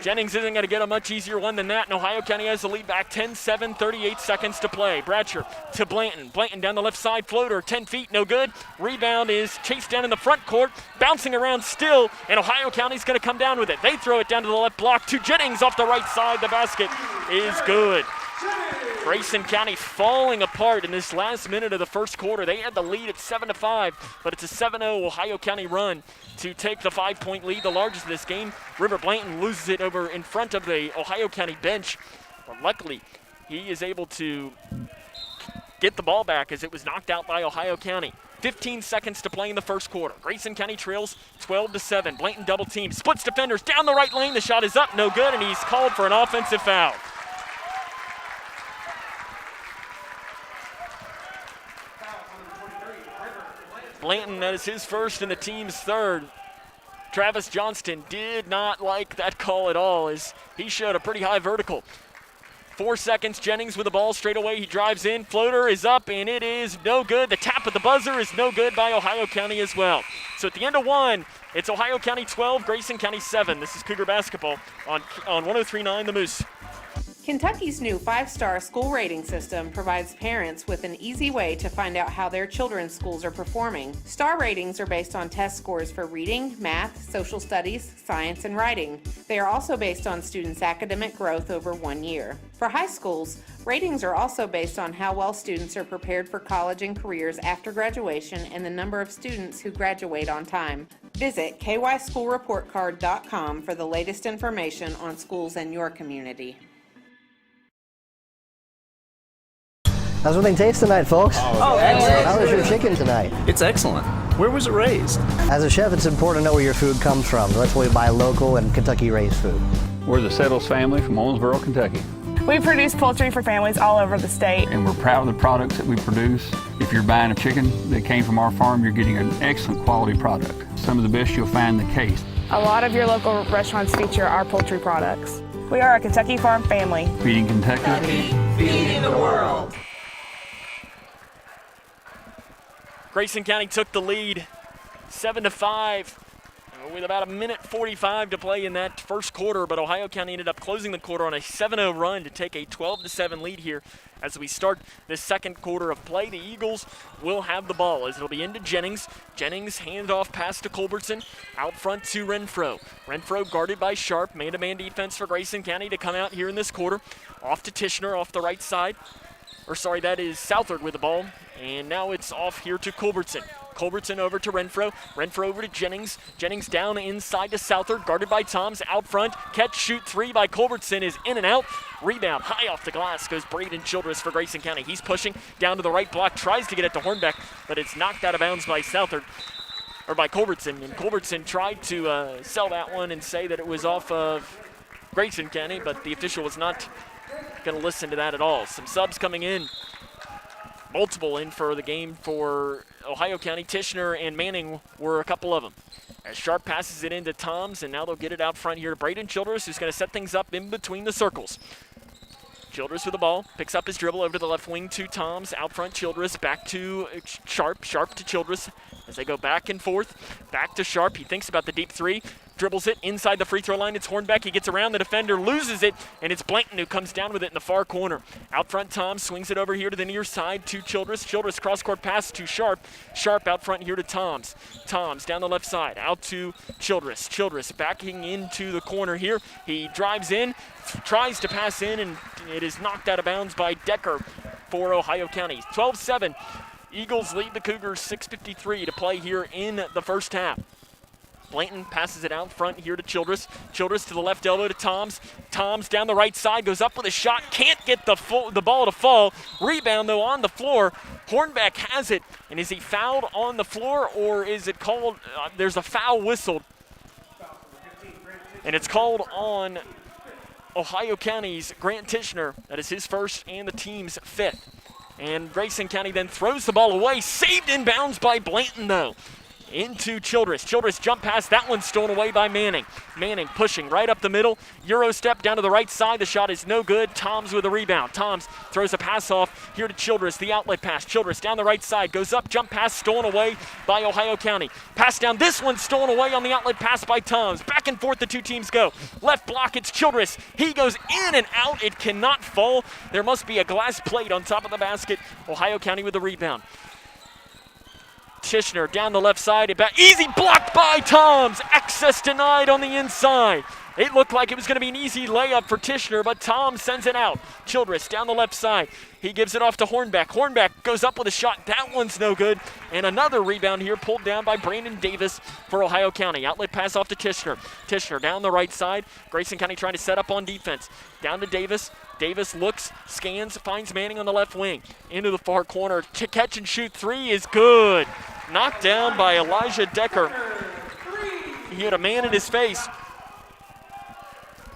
S1: Jennings isn't going to get a much easier one than that, and Ohio County has the lead back 10-7, 38 seconds to play. Bratcher to Blanton. Blanton down the left side, floater, 10 feet, no good. Rebound is chased down in the front court, bouncing around still, and Ohio County's going to come down with it. They throw it down to the left block to Jennings off the right side. The basket is good. Grayson County falling apart in this last minute of the first quarter. They had the lead at 7-5, but it's a 7-0 Ohio County run to take the 5-point lead, the largest of this game. River Blanton loses it over in front of the Ohio County bench. But luckily, he is able to get the ball back as it was knocked out by Ohio County. 15 seconds to play in the first quarter. Grayson County trails 12-7. Blanton double team, splits defenders down the right lane. The shot is up, no good, and he's called for an offensive foul. Blanton, that is his first and the team's third. Travis Johnston did not like that call at all, as he showed a pretty high vertical. 4 seconds. Jennings with the ball straight away. He drives in. Floater is up, and it is no good. The tap of the buzzer is no good by Ohio County as well. So at the end of one, it's Ohio County 12, Grayson County 7. This is Cougar basketball on 103.9 The Moose.
S8: Kentucky's new 5-star school rating system provides parents with an easy way to find out how their children's schools are performing. Star ratings are based on test scores for reading, math, social studies, science, and writing. They are also based on students' academic growth over 1 year. For high schools, ratings are also based on how well students are prepared for college and careers after graduation and the number of students who graduate on time. Visit kyschoolreportcard.com for the latest information on schools in your community.
S12: How's everything taste tonight, folks?
S15: Excellent.
S12: How was your chicken tonight?
S15: It's excellent. Where was it raised?
S12: As a chef, it's important to know where your food comes from. That's why we buy local and Kentucky-raised food.
S20: We're the Settles family from Owensboro, Kentucky.
S21: We produce poultry for families all over the state.
S20: And we're proud of the products that we produce. If you're buying a chicken that came from our farm, you're getting an excellent quality product. Some of the best you'll find in the case.
S21: A lot of your local restaurants feature our poultry products. We are a Kentucky farm family.
S20: Feeding Kentucky.
S21: Feeding the world.
S1: Grayson County took the lead 7-5 with about 1:45 to play in that first quarter, but Ohio County ended up closing the quarter on a 7-0 run to take a 12-7 lead here as we start this second quarter of play. The Eagles will have the ball as it'll be into Jennings. Jennings handoff pass to Culbertson, out front to Renfro. Renfro guarded by Sharp, man-to-man defense for Grayson County to come out here in this quarter. Off to Tishner off the right side. That is Southard with the ball. And now it's off here to Culbertson. Culbertson over to Renfro. Renfro over to Jennings. Jennings down inside to Southard, guarded by Toms. Out front, catch, shoot, three by Culbertson is in and out. Rebound high off the glass goes Braden Childress for Grayson County. He's pushing down to the right block, tries to get it to Hornbeck, but it's knocked out of bounds by Southard, or by Culbertson. And Culbertson tried to sell that one and say that it was off of Grayson County, but the official was not going to listen to that at all. Some subs coming in. Multiple in for the game for Ohio County. Tishner and Manning were a couple of them. As Sharp passes it into Toms, and now they'll get it out front here to Braden Childress, who's going to set things up in between the circles. Childress with the ball, picks up his dribble over to the left wing to Toms. Out front, Childress back to Sharp. Sharp to Childress as they go back and forth. Back to Sharp. He thinks about the deep three. Dribbles it inside the free throw line. It's Hornbeck. He gets around the defender, loses it, and it's Blanton who comes down with it in the far corner. Out front, Tom swings it over here to the near side to Childress. Childress cross-court pass to Sharp. Sharp out front here to Toms. Toms down the left side, out to Childress. Childress backing into the corner here. He drives in, tries to pass in, and it is knocked out of bounds by Decker for Ohio County. 12-7. Eagles lead the Cougars, 6:53 to play here in the first half. Blanton passes it out front here to Childress. Childress to the left elbow to Toms. Toms down the right side, goes up with a shot, can't get the ball to fall. Rebound, though, on the floor. Hornbeck has it, and is he fouled on the floor, or is it called, there's a foul whistled. And it's called on Ohio County's Grant Tishner. That is his first and the team's fifth. And Grayson County then throws the ball away, saved in bounds by Blanton, though. Into Childress. Childress jump pass. That one's stolen away by Manning. Manning pushing right up the middle. Euro step down to the right side. The shot is no good. Toms with a rebound. Toms throws a pass off here to Childress. The outlet pass. Childress down the right side. Goes up. Jump pass stolen away by Ohio County. Pass down. This one's stolen away on the outlet pass by Toms. Back and forth the two teams go. Left block. It's Childress. He goes in and out. It cannot fall. There must be a glass plate on top of the basket. Ohio County with the rebound. Tishner down the left side. Easy blocked by Toms. Access denied on the inside. It looked like it was going to be an easy layup for Tishner, but Toms sends it out. Childress down the left side. He gives it off to Hornbeck. Hornbeck goes up with a shot. That one's no good. And another rebound here pulled down by Brandon Davis for Ohio County. Outlet pass off to Tishner. Tishner down the right side. Grayson County trying to set up on defense. Down to Davis. Davis looks, scans, finds Manning on the left wing. Into the far corner. Catch and shoot three is good. Knocked down by Elijah Decker. He had a man in his face,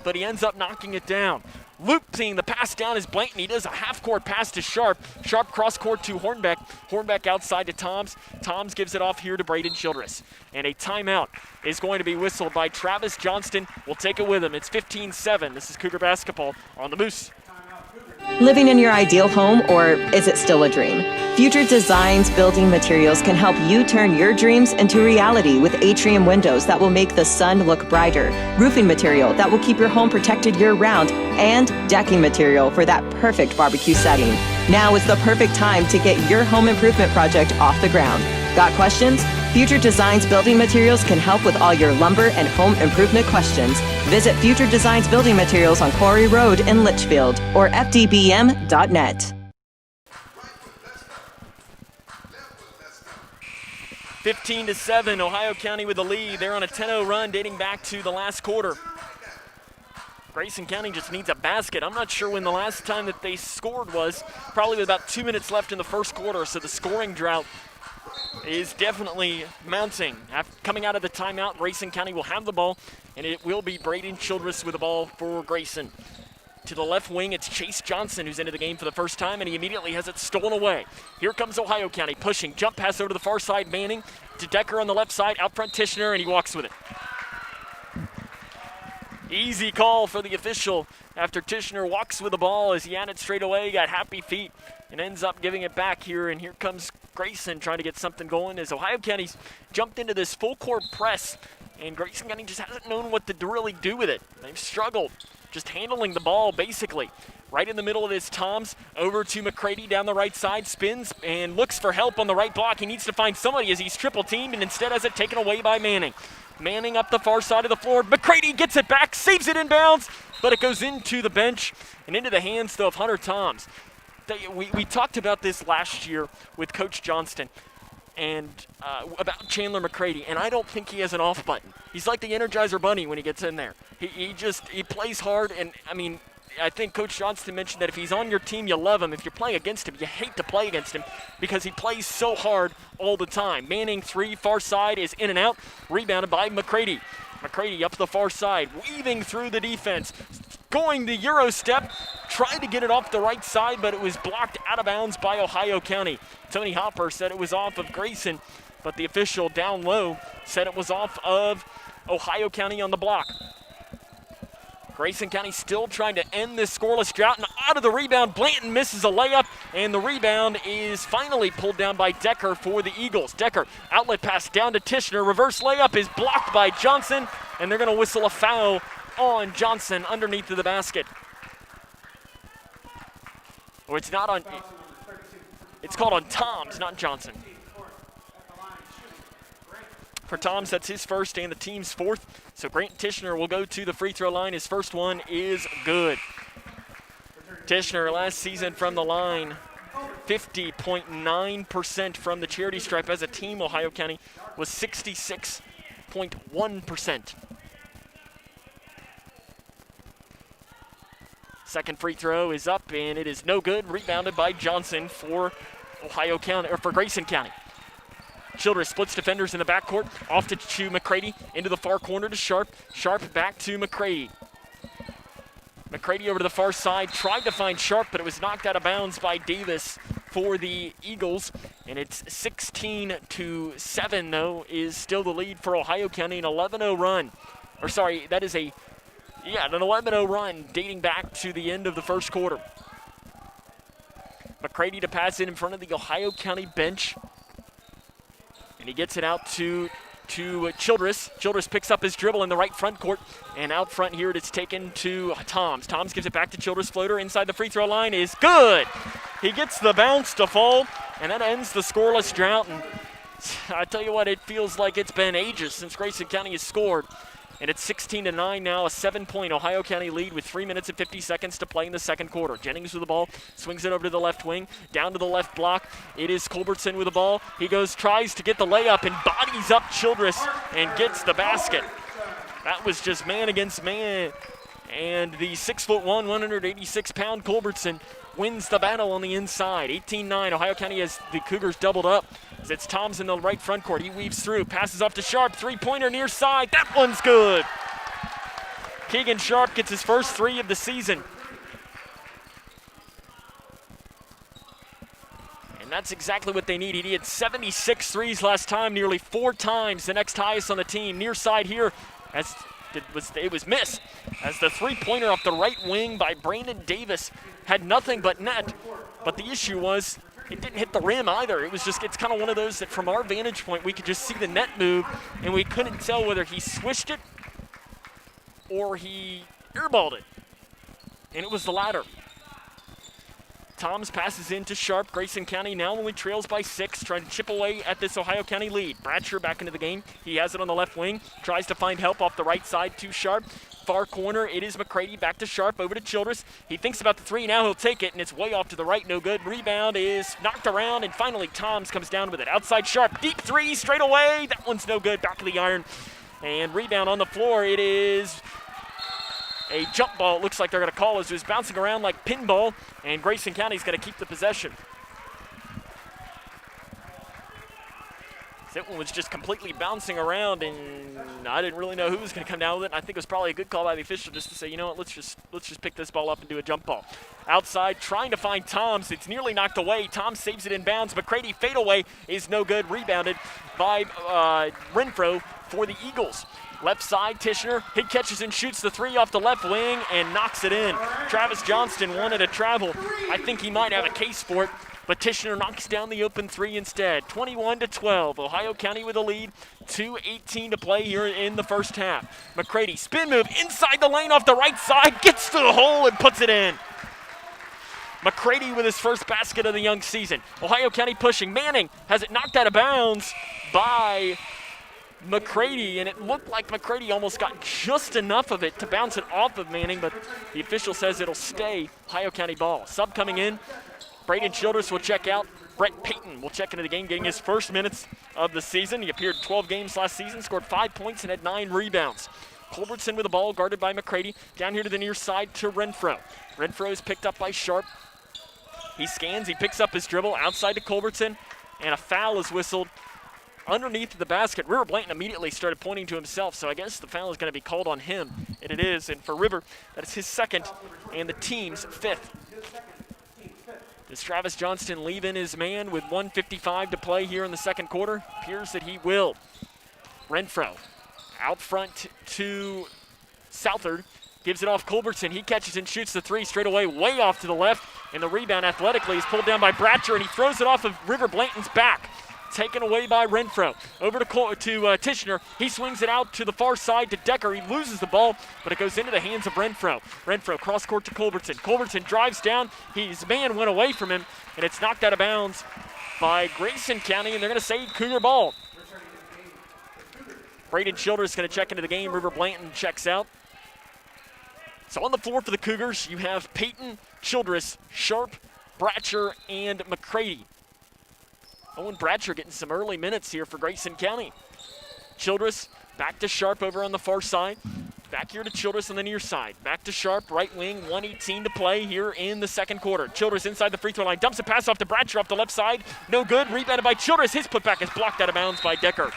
S1: but he ends up knocking it down. Looping the pass down is Blanton. He does a half-court pass to Sharp. Sharp cross-court to Hornbeck. Hornbeck outside to Toms. Toms gives it off here to Braden Childress. And a timeout is going to be whistled by Travis Johnston. We'll take it with him. It's 15-7. This is Cougar basketball on the Moose.
S2: Living in your ideal home, or is it still a dream? Future Designs Building Materials can help you turn your dreams into reality with atrium windows that will make the sun look brighter, roofing material that will keep your home protected year-round, and decking material for that perfect barbecue setting. Now is the perfect time to get your home improvement project off the ground. Got questions? Future Designs Building Materials can help with all your lumber and home improvement questions. Visit Future Designs Building Materials on Quarry Road in Litchfield or fdbm.net.
S1: 15-7, Ohio County with the lead. They're on a 10-0 run dating back to the last quarter. Grayson County just needs a basket. I'm not sure when the last time that they scored was. Probably with about 2 minutes left in the first quarter, so the scoring drought is definitely mounting. Coming out of the timeout, Grayson County will have the ball, and it will be Braden Childress with the ball for Grayson. To the left wing, it's Chase Johnson who's into the game for the first time, and he immediately has it stolen away. Here comes Ohio County pushing. Jump pass over to the far side, Manning. To Decker on the left side, out front Tishner, and he walks with it. Easy call for the official after Tishner walks with the ball as he had it straight away, got happy feet, and ends up giving it back here. And here comes Grayson trying to get something going as Ohio County's jumped into this full court press, and Grayson County just hasn't known what to really do with it. They've struggled just handling the ball basically. Right in the middle of this, Toms over to McCready down the right side, spins and looks for help on the right block. He needs to find somebody as he's triple teamed and instead has it taken away by Manning. Manning up the far side of the floor. McCready gets it back, saves it in bounds, but it goes into the bench and into the hands though of Hunter Toms. We talked about this last year with Coach Johnston and about Chandler McCready, and I don't think he has an off button. He's like the Energizer Bunny when he gets in there. He plays hard, and I mean, I think Coach Johnston mentioned that if he's on your team, you love him. If you're playing against him, you hate to play against him because he plays so hard all the time. Manning three, far side is in and out, rebounded by McCready. McCready up the far side, weaving through the defense, going the Euro step, tried to get it off the right side, but it was blocked out of bounds by Ohio County. Tony Hopper said it was off of Grayson, but the official down low said it was off of Ohio County on the block. Grayson County still trying to end this scoreless drought, and out of the rebound, Blanton misses a layup, and the rebound is finally pulled down by Decker for the Eagles. Decker, outlet pass down to Tishner, reverse layup is blocked by Johnson, and they're gonna whistle a foul on Johnson underneath of the basket. Or it's not on, it's called on Toms, not Johnson. For Toms, that's his first and the team's fourth. So Grant Tishner will go to the free throw line. His first one is good. Tishner last season from the line, 50.9% from the charity stripe. As a team, Ohio County was 66.1%. Second free throw is up, and it is no good. Rebounded by Johnson for Ohio County, or for Grayson County. Childress splits defenders in the backcourt, off to McCready, into the far corner to Sharp. Sharp back to McCready. McCready over to the far side, tried to find Sharp, but it was knocked out of bounds by Davis for the Eagles. And it's 16-7, though, is still the lead for Ohio County, an 11-0 run. Or sorry, that is an 11-0 run dating back to the end of the first quarter. McCready to pass it in front of the Ohio County bench. And he gets it out to Childress. Childress picks up his dribble in the right front court. And out front here, it's taken to Toms. Toms gives it back to Childress. Floater inside the free throw line is good. He gets the bounce to fall, and that ends the scoreless drought. And I tell you what, it feels like it's been ages since Grayson County has scored. And it's 16-9 now, a 7-point Ohio County lead with 3 minutes and 50 seconds to play in the second quarter. Jennings with the ball, swings it over to the left wing, down to the left block. It is Culbertson with the ball. He tries to get the layup and bodies up Childress and gets the basket. That was just man against man. And the 6'1", 186-pound Culbertson wins the battle on the inside. 18-9, Ohio County has the Cougars doubled up. It's Toms in the right front court. He weaves through, passes off to Sharp, three-pointer near side. That one's good. Keegan Sharp gets his first three of the season. And that's exactly what they needed. He had 76 threes last time, nearly 4 times the next highest on the team. Near side here as it was missed as the three-pointer off the right wing by Brandon Davis had nothing but net. But the issue was it didn't hit the rim either. It's kind of one of those that from our vantage point we could just see the net move and we couldn't tell whether he swished it or he airballed it. And it was the latter. Toms passes into Sharp. Grayson County now only trails by 6, trying to chip away at this Ohio County lead. Bradshaw back into the game. He has it on the left wing. Tries to find help off the right side to Sharp. Far corner, it is McCready. Back to Sharp, over to Childress. He thinks about the 3, now he'll take it, and it's way off to the right, no good. Rebound is knocked around, and finally Toms comes down with it. Outside Sharp, deep 3, straight away. That one's no good, back of the iron. And rebound on the floor, it is a jump ball, it looks like they're going to call as it was bouncing around like pinball, and Grayson County's going to keep the possession. That one was just completely bouncing around, and I didn't really know who was going to come down with it. I think it was probably a good call by the official just to say, you know what, let's just pick this ball up and do a jump ball. Outside, trying to find Toms. It's nearly knocked away. Toms saves it in bounds. McCready fadeaway is no good. Rebounded by Renfro for the Eagles. Left side, Tishner, he catches and shoots the 3 off the left wing and knocks it in. Travis Johnston wanted to travel. I think he might have a case for it, but Tishner knocks down the open 3 instead. 21-12, Ohio County with a lead. 2:18 to play here in the first half. McCready, spin move inside the lane off the right side, gets to the hole and puts it in. McCready with his first basket of the young season. Ohio County pushing. Manning has it knocked out of bounds by McCready, and it looked like McCready almost got just enough of it to bounce it off of Manning, but the official says it'll stay Ohio County ball. Sub coming in, Braden Childress will check out. Brett Payton will check into the game, getting his first minutes of the season. He appeared 12 games last season, scored 5 points and had 9 rebounds. Culbertson with the ball, guarded by McCready. Down here to the near side to Renfro. Renfro is picked up by Sharp. He scans, he picks up his dribble, outside to Culbertson, and a foul is whistled underneath the basket. River Blanton immediately started pointing to himself, so I guess the foul is going to be called on him, and it is. And for River, that is his second and the team's 5th. Does Travis Johnston leave in his man with 1:55 to play here in the second quarter? Appears that he will. Renfro out front to Southard. Gives it off Culbertson. He catches and shoots the 3 straight away, way off to the left. And the rebound athletically is pulled down by Bratcher, and he throws it off of River Blanton's back. Taken away by Renfro. Over to Tishner. He swings it out to the far side to Decker. He loses the ball, but it goes into the hands of Renfro. Renfro cross court to Culbertson. Culbertson drives down. His man went away from him, and it's knocked out of bounds by Grayson County, and they're going to say Cougar ball. Braden Childress is going to check into the game. River Blanton checks out. So on the floor for the Cougars, you have Peyton, Childress, Sharp, Bratcher, and McCready. Owen Bratcher getting some early minutes here for Grayson County. Childress back to Sharp over on the far side. Back here to Childress on the near side. Back to Sharp, right wing, 1:18 to play here in the second quarter. Childress inside the free throw line. Dumps a pass off to Bratcher up the left side. No good. Rebounded by Childress. His putback is blocked out of bounds by Decker.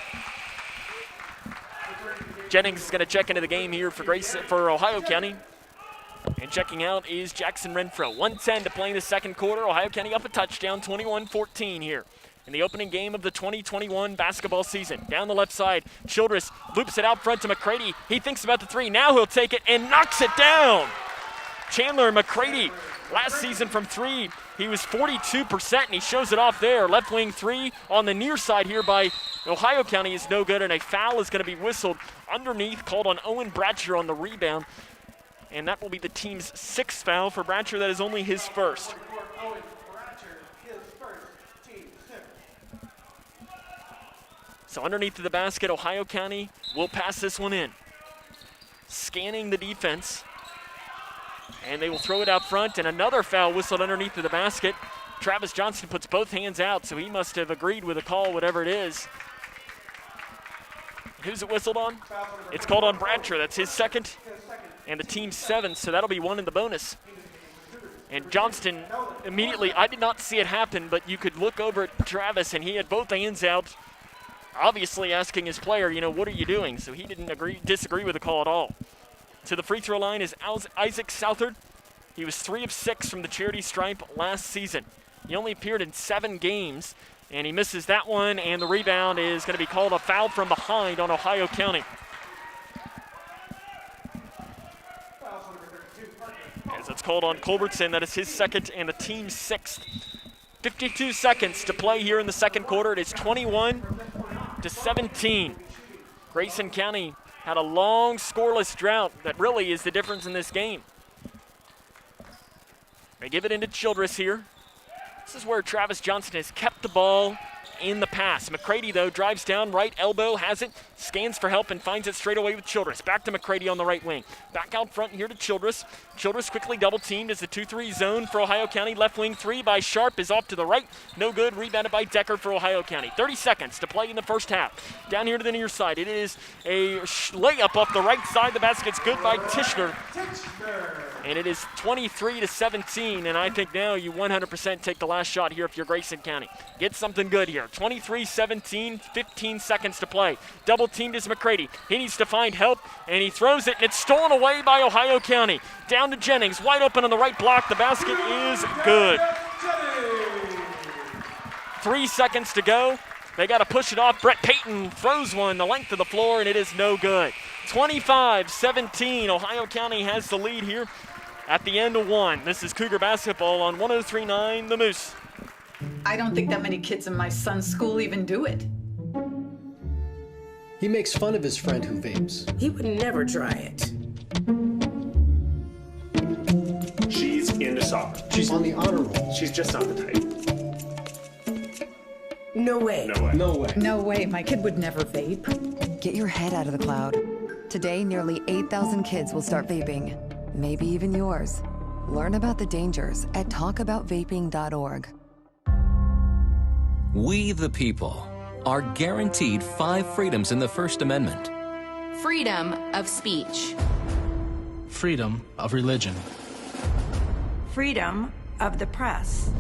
S1: Jennings is going to check into the game here for Ohio County. And checking out is Jackson Renfro. 1:10 to play in the second quarter. Ohio County up a touchdown, 21-14 here in the opening game of the 2021 basketball season. Down the left side, Childress loops it out front to McCready. He thinks about the 3. Now he'll take it and knocks it down. Chandler McCready, last season from 3, he was 42%, and he shows it off there. Left wing 3 on the near side here by Ohio County is no good, and a foul is going to be whistled underneath, called on Owen Bratcher on the rebound. And that will be the team's 6th foul for Bratcher. That is only his first. So underneath the basket, Ohio County will pass this one in. Scanning the defense. And they will throw it out front, and another foul whistled underneath the basket. Travis Johnston puts both hands out, so he must have agreed with the call, whatever it is. Who's it whistled on? It's called on Bratcher. That's his second, and the team's 7th, so that'll be 1 in the bonus. And Johnston immediately, I did not see it happen, but you could look over at Travis, and he had both hands out, obviously asking his player, you know, what are you doing? So he didn't disagree with the call at all. To the free throw line is Isaac Southard. He was 3 of 6 from the charity stripe last season. He only appeared in 7 games, and he misses that one, and the rebound is going to be called a foul from behind on Ohio County. called on Culbertson. That is his second and the team's sixth. 52 seconds to play here in the second quarter. It is 21-17. Grayson County had a long scoreless drought that really is the difference in this game. They give it into Childress here. This is where Travis Johnson has kept the ball in the pass. McCready, though, drives down, right elbow, has it, scans for help, and finds it straight away with Childress. Back to McCready on the right wing. Back out front here to Childress. Childress quickly double-teamed as the 2-3 zone for Ohio County. Left wing three by Sharp is off to the right. No good. Rebounded by Decker for Ohio County. 30 seconds to play in the first half. Down here to the near side. It is a layup off the right side. The basket's good by Tischner. And it is 23-17, and I think now you 100% take the last shot here if you're Grayson County. Get something good here. 23-17, 15 seconds to play. Double teamed is McCready. He needs to find help, and he throws it, and it's stolen away by Ohio County. Down to Jennings, wide open on the right block. The basket is good. 3 seconds to go. They got to push it off. Brett Payton throws one the length of the floor, and it is no good. 25-17. Ohio County has the lead here at the end of one. This is Cougar basketball on 103.9 The Moose.
S27: I don't think that many kids in my son's school even do it.
S3: He makes fun of his friend who vapes.
S9: He would never try it.
S3: She's into soccer. She's on the honor roll. She's just not the type.
S9: No way.
S3: No way. No way.
S27: No way, my kid would never vape.
S11: Get your head out of the cloud. Today, nearly 8,000 kids will start vaping. Maybe even yours. Learn about the dangers at talkaboutvaping.org.
S16: We, the people, are guaranteed 5 freedoms in the First Amendment.
S18: Freedom of speech.
S15: Freedom of religion.
S19: Freedom of the press.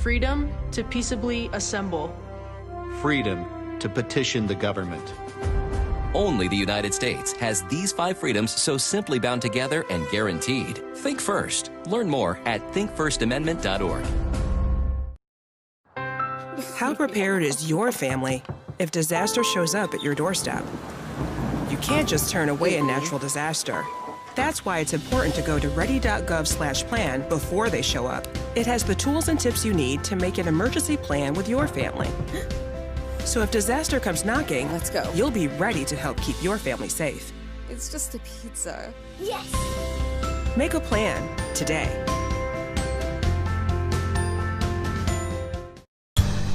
S23: Freedom to peaceably assemble.
S24: Freedom to petition the government.
S16: Only the United States has these 5 freedoms so simply bound together and guaranteed. Think first. Learn more at thinkfirstamendment.org.
S26: How prepared is your family if disaster shows up at your doorstep? You can't just turn away a natural disaster. That's why it's important to go to ready.gov/plan before they show up. It has the tools and tips you need to make an emergency plan with your family. So if disaster comes knocking,
S28: let's go.
S26: You'll be ready to help keep your family safe.
S28: It's just a pizza.
S19: Yes!
S26: Make a plan today.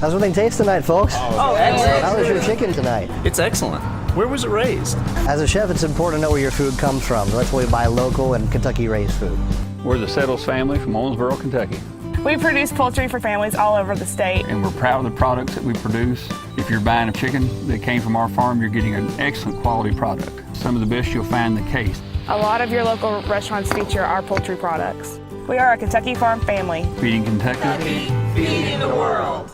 S12: How's everything taste tonight, folks?
S15: Excellent.
S12: How was your chicken tonight?
S15: It's excellent. Where was it raised?
S12: As a chef, it's important to know where your food comes from. That's why we buy local and Kentucky-raised food.
S20: We're the Settles family from Owensboro, Kentucky.
S21: We produce poultry for families all over the state.
S20: And we're proud of the products that we produce. If you're buying a chicken that came from our farm, you're getting an excellent quality product. Some of the best you'll find in the case.
S21: A lot of your local restaurants feature our poultry products. We are a Kentucky farm family.
S20: Feeding Kentucky.
S19: Feeding the world.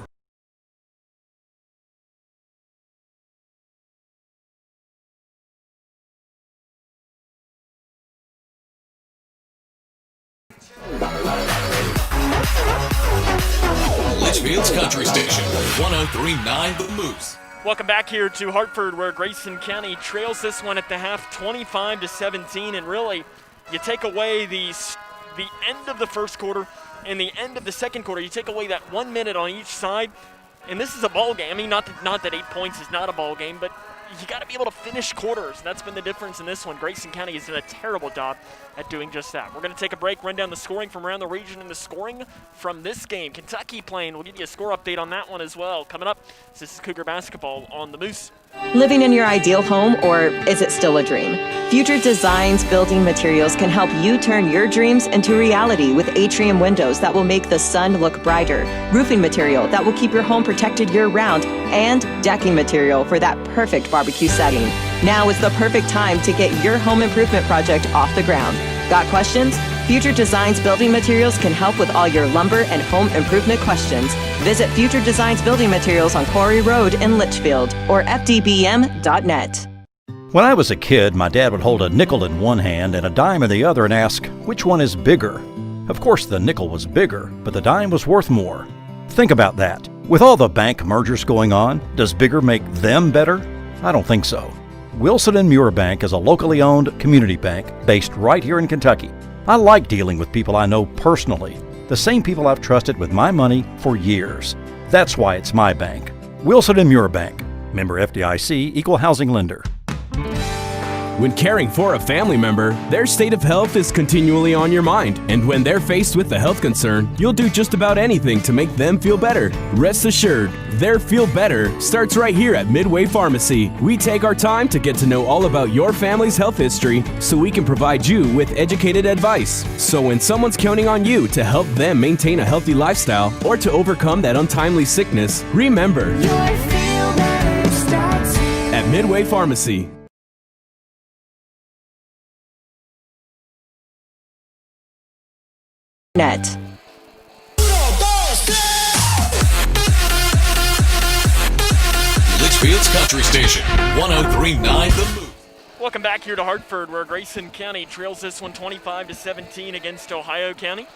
S25: Litchfield's Country Station, 103.9 The Moose.
S1: Welcome back here to Hartford, where Grayson County trails this one at the half 25-17, and really you take away the end of the first quarter and the end of the second quarter. You take away that 1 minute on each side, and this is a ball game. I mean, not that 8 points is not a ball game, but you got to be able to finish quarters. That's been the difference in this one. Grayson County has done a terrible job at doing just that. We're going to take a break, run down the scoring from around the region and the scoring from this game. Kentucky playing. We'll give you a score update on that one as well. Coming up, this is Cougar basketball on the Moose.
S2: Living in your ideal home, or is it still a dream? Future Designs Building Materials can help you turn your dreams into reality with atrium windows that will make the sun look brighter, roofing material that will keep your home protected year-round, and decking material for that perfect barbecue setting. Now is the perfect time to get your home improvement project off the ground. Got questions? Future Designs Building Materials can help with all your lumber and home improvement questions. Visit Future Designs Building Materials on Quarry Road in Litchfield or fdbm.net.
S14: When I was a kid, my dad would hold a nickel in one hand and a dime in the other and ask, which one is bigger? Of course, the nickel was bigger, but the dime was worth more. Think about that. With all the bank mergers going on, does bigger make them better? I don't think so. Wilson & Muir Bank is a locally owned community bank based right here in Kentucky. I like dealing with people I know personally, the same people I've trusted with my money for years. That's why it's my bank. Wilson & Muir Bank. Member FDIC, Equal Housing Lender.
S4: When caring for a family member, their state of health is continually on your mind. And when they're faced with a health concern, you'll do just about anything to make them feel better. Rest assured, their feel better starts right here at Midway Pharmacy. We take our time to get to know all about your family's health history so we can provide you with educated advice. So when someone's counting on you to help them maintain a healthy lifestyle or to overcome that untimely sickness, remember, at Midway Pharmacy.
S2: Net.
S25: Litchfield's Country Station, 103.9 The Move.
S1: Welcome back here to Hartford, where Grayson County trails this one 25-17 against Ohio County.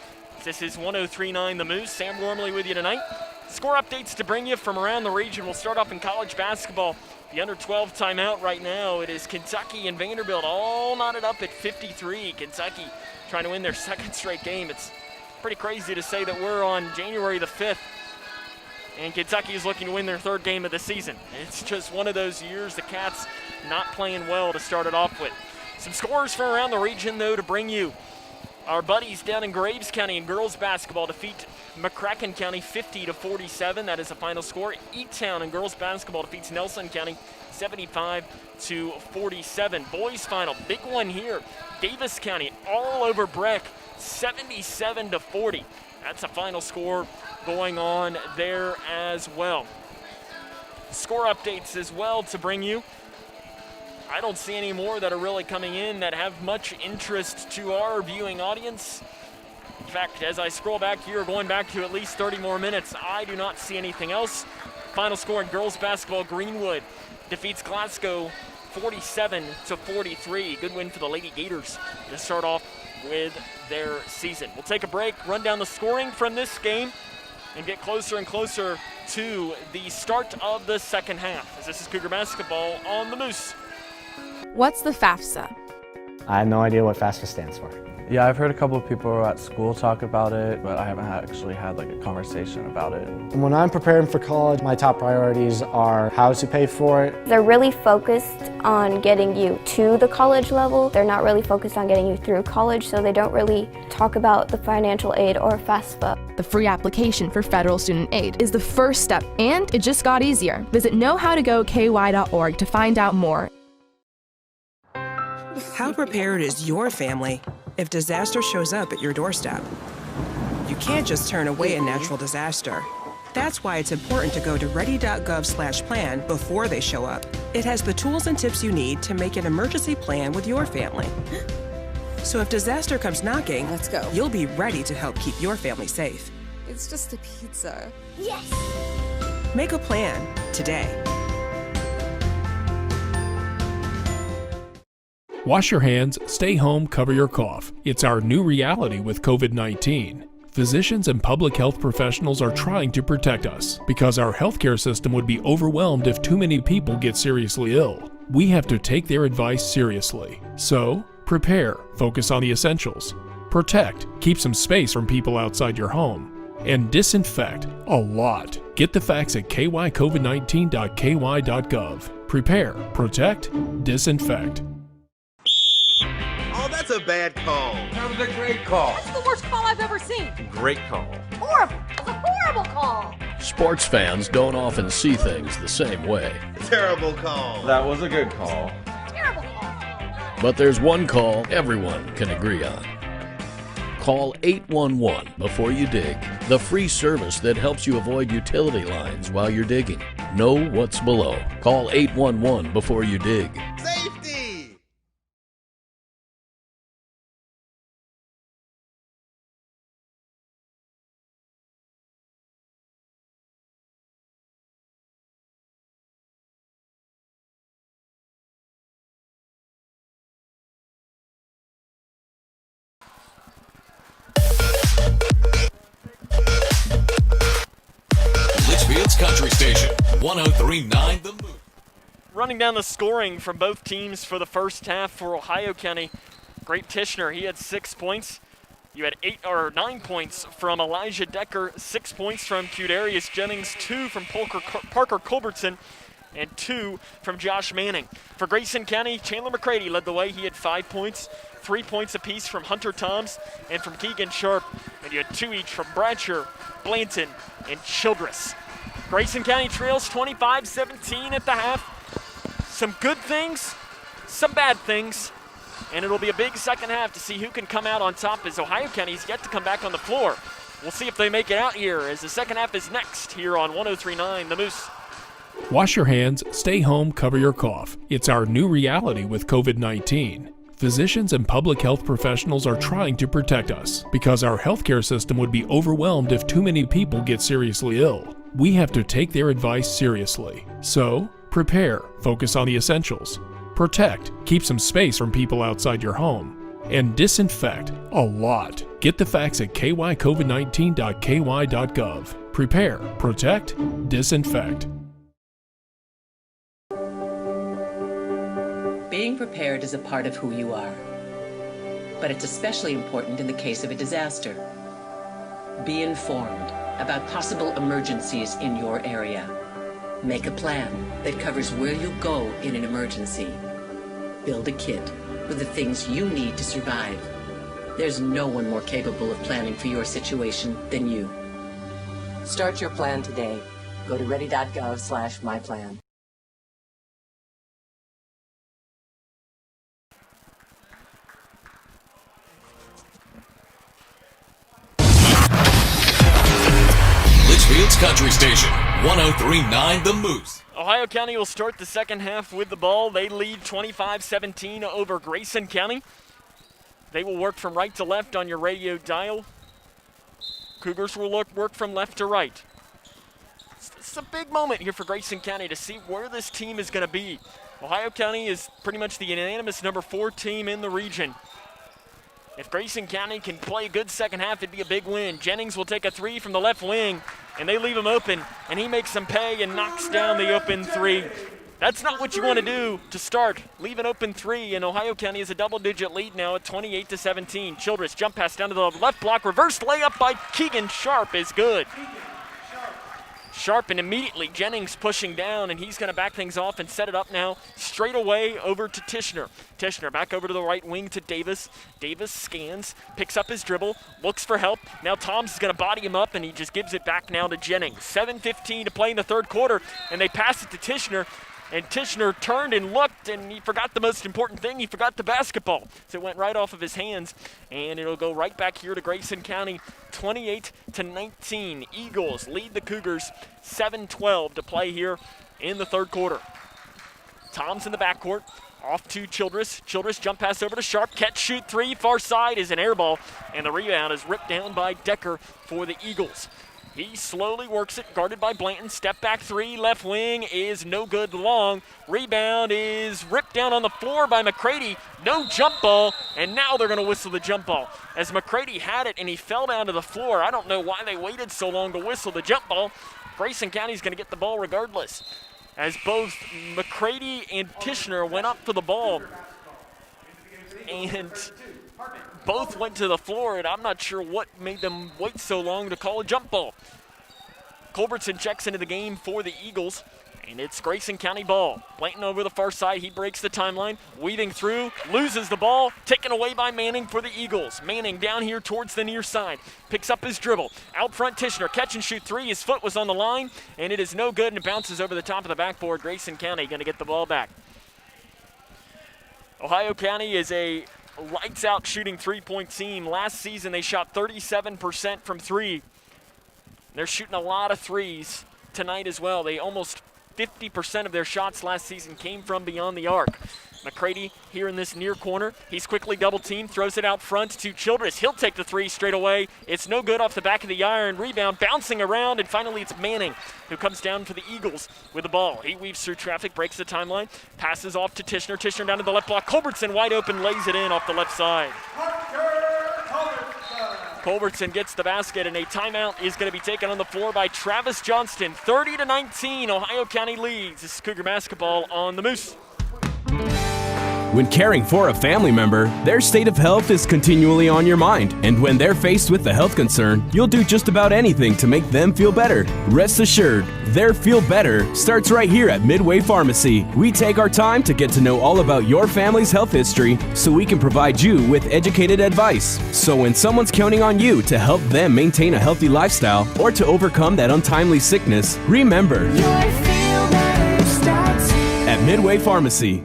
S1: This is 103.9 The Moose. Sam Gormley with you tonight. Score updates to bring you from around the region. We'll start off in college basketball. The under-12 timeout right now. It is Kentucky and Vanderbilt all knotted up at 53. Kentucky trying to win their second straight game. It's pretty crazy to say that we're on January the 5th and Kentucky is looking to win their third game of the season. It's just one of those years the Cats not playing well to start it off with. Some scores from around the region, though, to bring you. Our buddies down in Graves County in girls basketball defeat McCracken County 50-47. That is the final score. E-Town in girls basketball defeats Nelson County 75-47. Boys final, big one here. Davis County all over Breck 77-40. That's a final score going on there as well. Score updates as well to bring you. I don't see any more that are really coming in that have much interest to our viewing audience. In fact, as I scroll back here, going back to at least 30 more minutes, I do not see anything else. Final score in girls basketball, Greenwood defeats Glasgow 47-43. Good win for the Lady Gators to start off with their season. We'll take a break, run down the scoring from this game, and get closer and closer to the start of the second half. As this is Cougar basketball on the Moose.
S28: What's the FAFSA?
S12: I have no idea what FAFSA stands for.
S5: Yeah, I've heard a couple of people at school talk about it, but I haven't actually had like a conversation about it.
S12: When I'm preparing for college, my top priorities are how to pay for it.
S6: They're really focused on getting you to the college level. They're not really focused on getting you through college, so they don't really talk about the financial aid or FAFSA.
S18: The free application for federal student aid is the first step, and it just got easier. Visit knowhowtogoky.org to find out more.
S26: How prepared is your family if disaster shows up at your doorstep? You can't just turn away a natural disaster. That's why it's important to go to ready.gov/plan before they show up. It has the tools and tips you need to make an emergency plan with your family. So if disaster comes knocking,
S28: let's go.
S26: You'll be ready to help keep your family safe.
S28: It's just a pizza.
S6: Yes!
S26: Make a plan today.
S7: Wash your hands, stay home, cover your cough. It's our new reality with COVID-19. Physicians and public health professionals are trying to protect us because our healthcare system would be overwhelmed if too many people get seriously ill. We have to take their advice seriously. So, prepare, focus on the essentials. Protect, keep some space from people outside your home. And disinfect, a lot. Get the facts at kycovid19.ky.gov. Prepare, protect, disinfect.
S10: Oh, that's a bad call.
S13: That was a great call.
S17: That's the worst call I've ever seen.
S10: Great call.
S17: Horrible. That's a horrible call.
S22: Sports fans don't often see things the same way.
S10: Terrible call.
S13: That was a good call.
S17: Terrible call.
S22: But there's one call everyone can agree on. Call 811 before you dig, the free service that helps you avoid utility lines while you're digging. Know what's below. Call 811 before you dig.
S10: Safety!
S25: Litchfield's Country Station, 103.9 The Move.
S1: Running down the scoring from both teams for the first half for Ohio County. Great Tishner, he had 6 points. You had 9 points from Elijah Decker, 6 points from Qdarius Jennings, 2 from Parker Culbertson, and 2 from Josh Manning. For Grayson County, Chandler McCready led the way. He had 5 points, 3 points apiece from Hunter Toms and from Keegan Sharp. And you had 2 each from Bradshaw, Blanton, and Childress. Grayson County trails 25-17 at the half. Some good things, some bad things. And it'll be a big second half to see who can come out on top as Ohio County's yet to come back on the floor. We'll see if they make it out here as the second half is next here on 103.9 The Moose.
S7: Wash your hands, stay home, cover your cough. It's our new reality with COVID-19. Physicians and public health professionals are trying to protect us because our healthcare system would be overwhelmed if too many people get seriously ill. We have to take their advice seriously. So, prepare, focus on the essentials. Protect, keep some space from people outside your home. And disinfect a lot. Get the facts at kycovid19.ky.gov. Prepare, protect, disinfect.
S3: Being prepared is a part of who you are. But it's especially important in the case of a disaster. Be informed about possible emergencies in your area. Make a plan that covers where you go in an emergency. Build a kit with the things you need to survive. There's no one more capable of planning for your situation than you. Start your plan today. Go to ready.gov/myplan.
S25: Litchfield's Country Station, 103.9 The Moose.
S1: Ohio County will start the second half with the ball. They lead 25-17 over Grayson County. They will work from right to left on your radio dial. Cougars will work from left to right. It's a big moment here for Grayson County to see where this team is going to be. Ohio County is pretty much the unanimous number 4 team in the region. If Grayson County can play a good second half, it'd be a big win. Jennings will take a 3 from the left wing, and they leave him open, and he makes them pay and knocks down the open 3. That's not what you want to do to start. Leave an open 3, and Ohio County has a double-digit lead now at 28-17. Childress jump pass down to the left block. Reverse layup by Keegan Sharp is good. Sharp, and immediately Jennings pushing down, and he's going to back things off and set it up now straight away over to Tishner. Tishner back over to the right wing to Davis. Davis scans, picks up his dribble, looks for help. Now Toms is going to body him up, and he just gives it back now to Jennings. 7:15 to play in the third quarter, and they pass it to Tishner. And Tishner turned and looked, and he forgot the most important thing. He forgot the basketball. So it went right off of his hands, and it'll go right back here to Grayson County, 28-19. Eagles lead the Cougars, 7:12 to play here in the third quarter. Tom's in the backcourt, off to Childress. Childress jump pass over to Sharp. Catch, shoot, 3, far side is an air ball, and the rebound is ripped down by Decker for the Eagles. He slowly works it, guarded by Blanton. Step back 3, left wing is no good long. Rebound is ripped down on the floor by McCready. No jump ball, and now they're going to whistle the jump ball. As McCready had it and he fell down to the floor, I don't know why they waited so long to whistle the jump ball. Grayson County's going to get the ball regardless, as both McCready and Tishner went up for the ball. And both went to the floor, and I'm not sure what made them wait so long to call a jump ball. Culbertson checks into the game for the Eagles, and it's Grayson County ball. Blanton over the far side, he breaks the timeline, weaving through, loses the ball, taken away by Manning for the Eagles. Manning down here towards the near side, picks up his dribble. Out front, Tishner, catch and shoot 3, his foot was on the line, and it is no good, and it bounces over the top of the backboard. Grayson County going to get the ball back. Ohio County is a lights-out shooting three-point team. Last season, they shot 37% from 3. They're shooting a lot of threes tonight as well. They almost 50% of their shots last season came from beyond the arc. McCready here in this near corner. He's quickly double-teamed, throws it out front to Childress. He'll take the 3 straight away. It's no good off the back of the iron. Rebound bouncing around, and finally it's Manning who comes down for the Eagles with the ball. He weaves through traffic, breaks the timeline, passes off to Tishner. Tishner down to the left block. Culbertson wide open, lays it in off the left side. Culbertson gets the basket, and a timeout is going to be taken on the floor by Travis Johnston. 30-19, Ohio County leads. This is Cougar basketball on the Moose.
S4: When caring for a family member, their state of health is continually on your mind, and when they're faced with a health concern, you'll do just about anything to make them feel better. Rest assured, their feel better starts right here at Midway Pharmacy. We take our time to get to know all about your family's health history so we can provide you with educated advice. So when someone's counting on you to help them maintain a healthy lifestyle or to overcome that untimely sickness, remember, at Midway Pharmacy.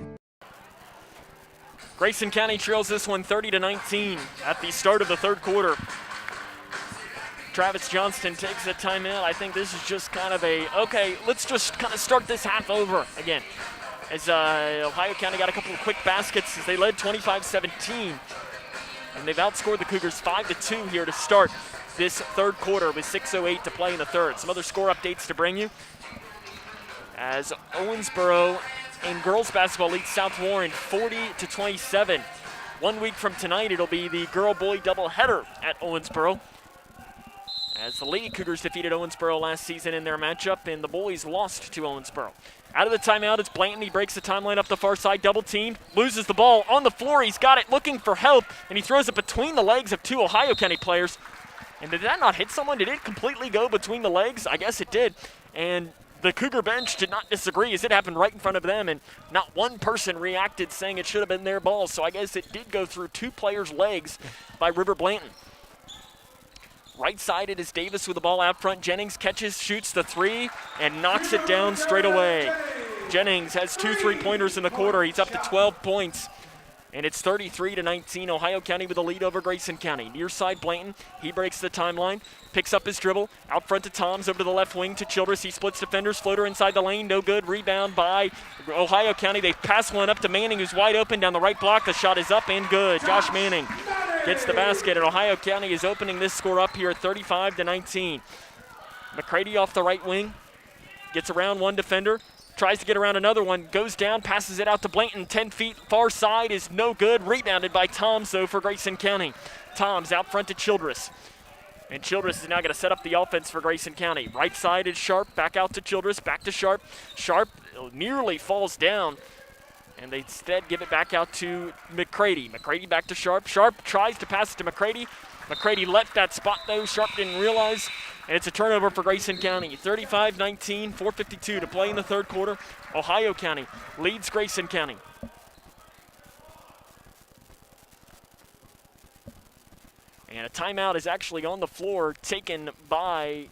S1: Grayson County trails this one 30-19 at the start of the third quarter. Travis Johnston takes a timeout. I think this is just kind of okay, let's just kind of start this half over again. As Ohio County got a couple of quick baskets as they led 25-17. And they've outscored the Cougars 5-2 here to start this third quarter with 6:08 to play in the third. Some other score updates to bring you. As Owensboro in girls basketball leads South Warren 40-27. 1 week from tonight, it'll be the girl-boy doubleheader at Owensboro. As the Lady Cougars defeated Owensboro last season in their matchup, and the boys lost to Owensboro. Out of the timeout, it's Blanton. He breaks the timeline up the far side, double-teamed, loses the ball on the floor. He's got it, looking for help, and he throws it between the legs of two Ohio County players. And did that not hit someone? Did it completely go between the legs? I guess it did. And the Cougar bench did not disagree as it happened right in front of them, and not one person reacted saying it should have been their ball. So I guess it did go through two players' legs by River Blanton. Right side, it is Davis with the ball out front. Jennings catches, shoots the three, and knocks it down straight away. Jennings has 2 3-pointers in the quarter. He's up to 12 points. And it's 33-19, Ohio County with a lead over Grayson County. Near side, Blanton, he breaks the timeline, picks up his dribble, out front to Toms, over to the left wing to Childress. He splits defenders, floater inside the lane, no good. Rebound by Ohio County. They pass one up to Manning, who's wide open down the right block. The shot is up and good. Josh Manning gets the basket, and Ohio County is opening this score up here at 35-19. McCready off the right wing, gets around one defender. Tries to get around another one, goes down, passes it out to Blanton, 10 feet, far side is no good. Rebounded by Toms, though, for Grayson County. Toms out front to Childress. And Childress is now going to set up the offense for Grayson County. Right side is Sharp, back out to Childress, back to Sharp. Sharp nearly falls down, and they instead give it back out to McCready. McCready back to Sharp. Sharp tries to pass it to McCready. McCready left that spot, though. Sharp didn't realize. And it's a turnover for Grayson County. 35-19, 4:52 to play in the third quarter. Ohio County leads Grayson County. And a timeout is actually on the floor taken by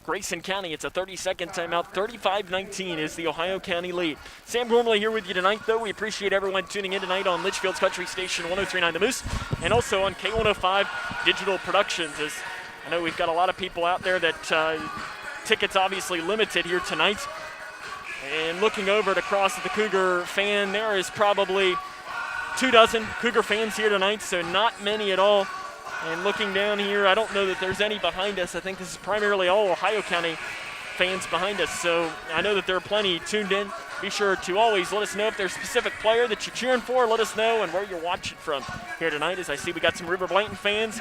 S1: Grayson County. It's a 30-second timeout. 35-19 is the Ohio County lead. Sam Gormley here with you tonight, though. We appreciate everyone tuning in tonight on Litchfield's Country Station 103.9 The Moose, and also on K105 Digital Productions. As I know we've got a lot of people out there that tickets obviously limited here tonight. And looking over at across at the Cougar fan, there is probably 24 Cougar fans here tonight, so not many at all. And looking down here, I don't know that there's any behind us. I think this is primarily all Ohio County fans behind us, so I know that there are plenty tuned in. Be sure to always let us know if there's a specific player that you're cheering for. Let us know and where you're watching from here tonight. As I see, we got some River Blanton fans.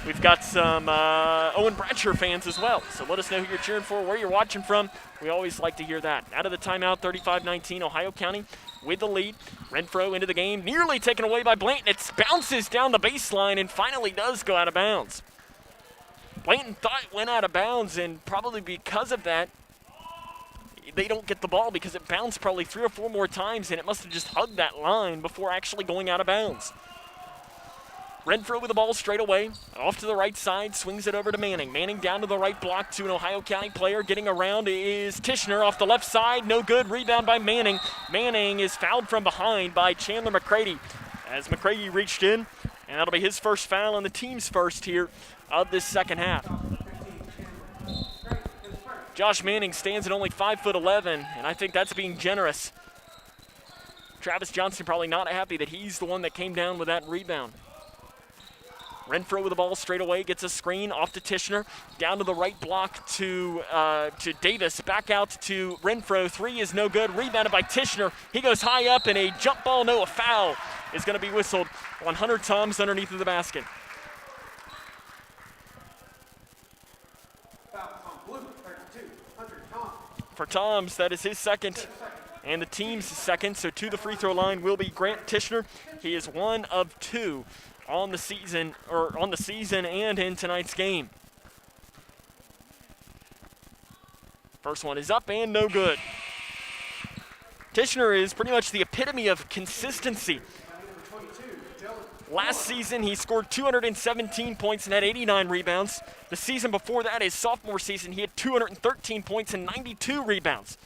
S1: We've got some Owen Bradshaw fans as well. So let us know who you're cheering for, where you're watching from. We always like to hear that. Out of the timeout, 35-19, Ohio County with the lead. Renfro into the game, nearly taken away by Blanton. It bounces down the baseline and finally does go out of bounds. Blanton thought it went out of bounds, and probably because of that, they don't get the ball because it bounced probably 3 or 4 more times, and it must have just hugged that line before actually going out of bounds. Renfro with the ball straight away, off to the right side, swings it over to Manning. Manning down to the right block to an Ohio County player. Getting around is Tishner off the left side, no good, rebound by Manning. Manning is fouled from behind by Chandler McCready as McCready reached in, and that'll be his first foul and the team's first here of this second half. Josh Manning stands at only 5'11", and I think that's being generous. Travis Johnson probably not happy that he's the one that came down with that rebound. Renfro with the ball straight away, gets a screen off to Tishner, down to the right block to Davis, back out to Renfro. 3 is no good, rebounded by Tishner. He goes high up, and a jump ball, no, a foul is going to be whistled on Hunter Toms underneath of the basket. For Toms, that is his second and the team's second. So to the free throw line will be Grant Tishner. He is 1 of 2 on the season and in tonight's game. First one is up and no good. Tishner is pretty much the epitome of consistency. Last season, he scored 217 points and had 89 rebounds. The season before that, his sophomore season, he had 213 points and 92 rebounds.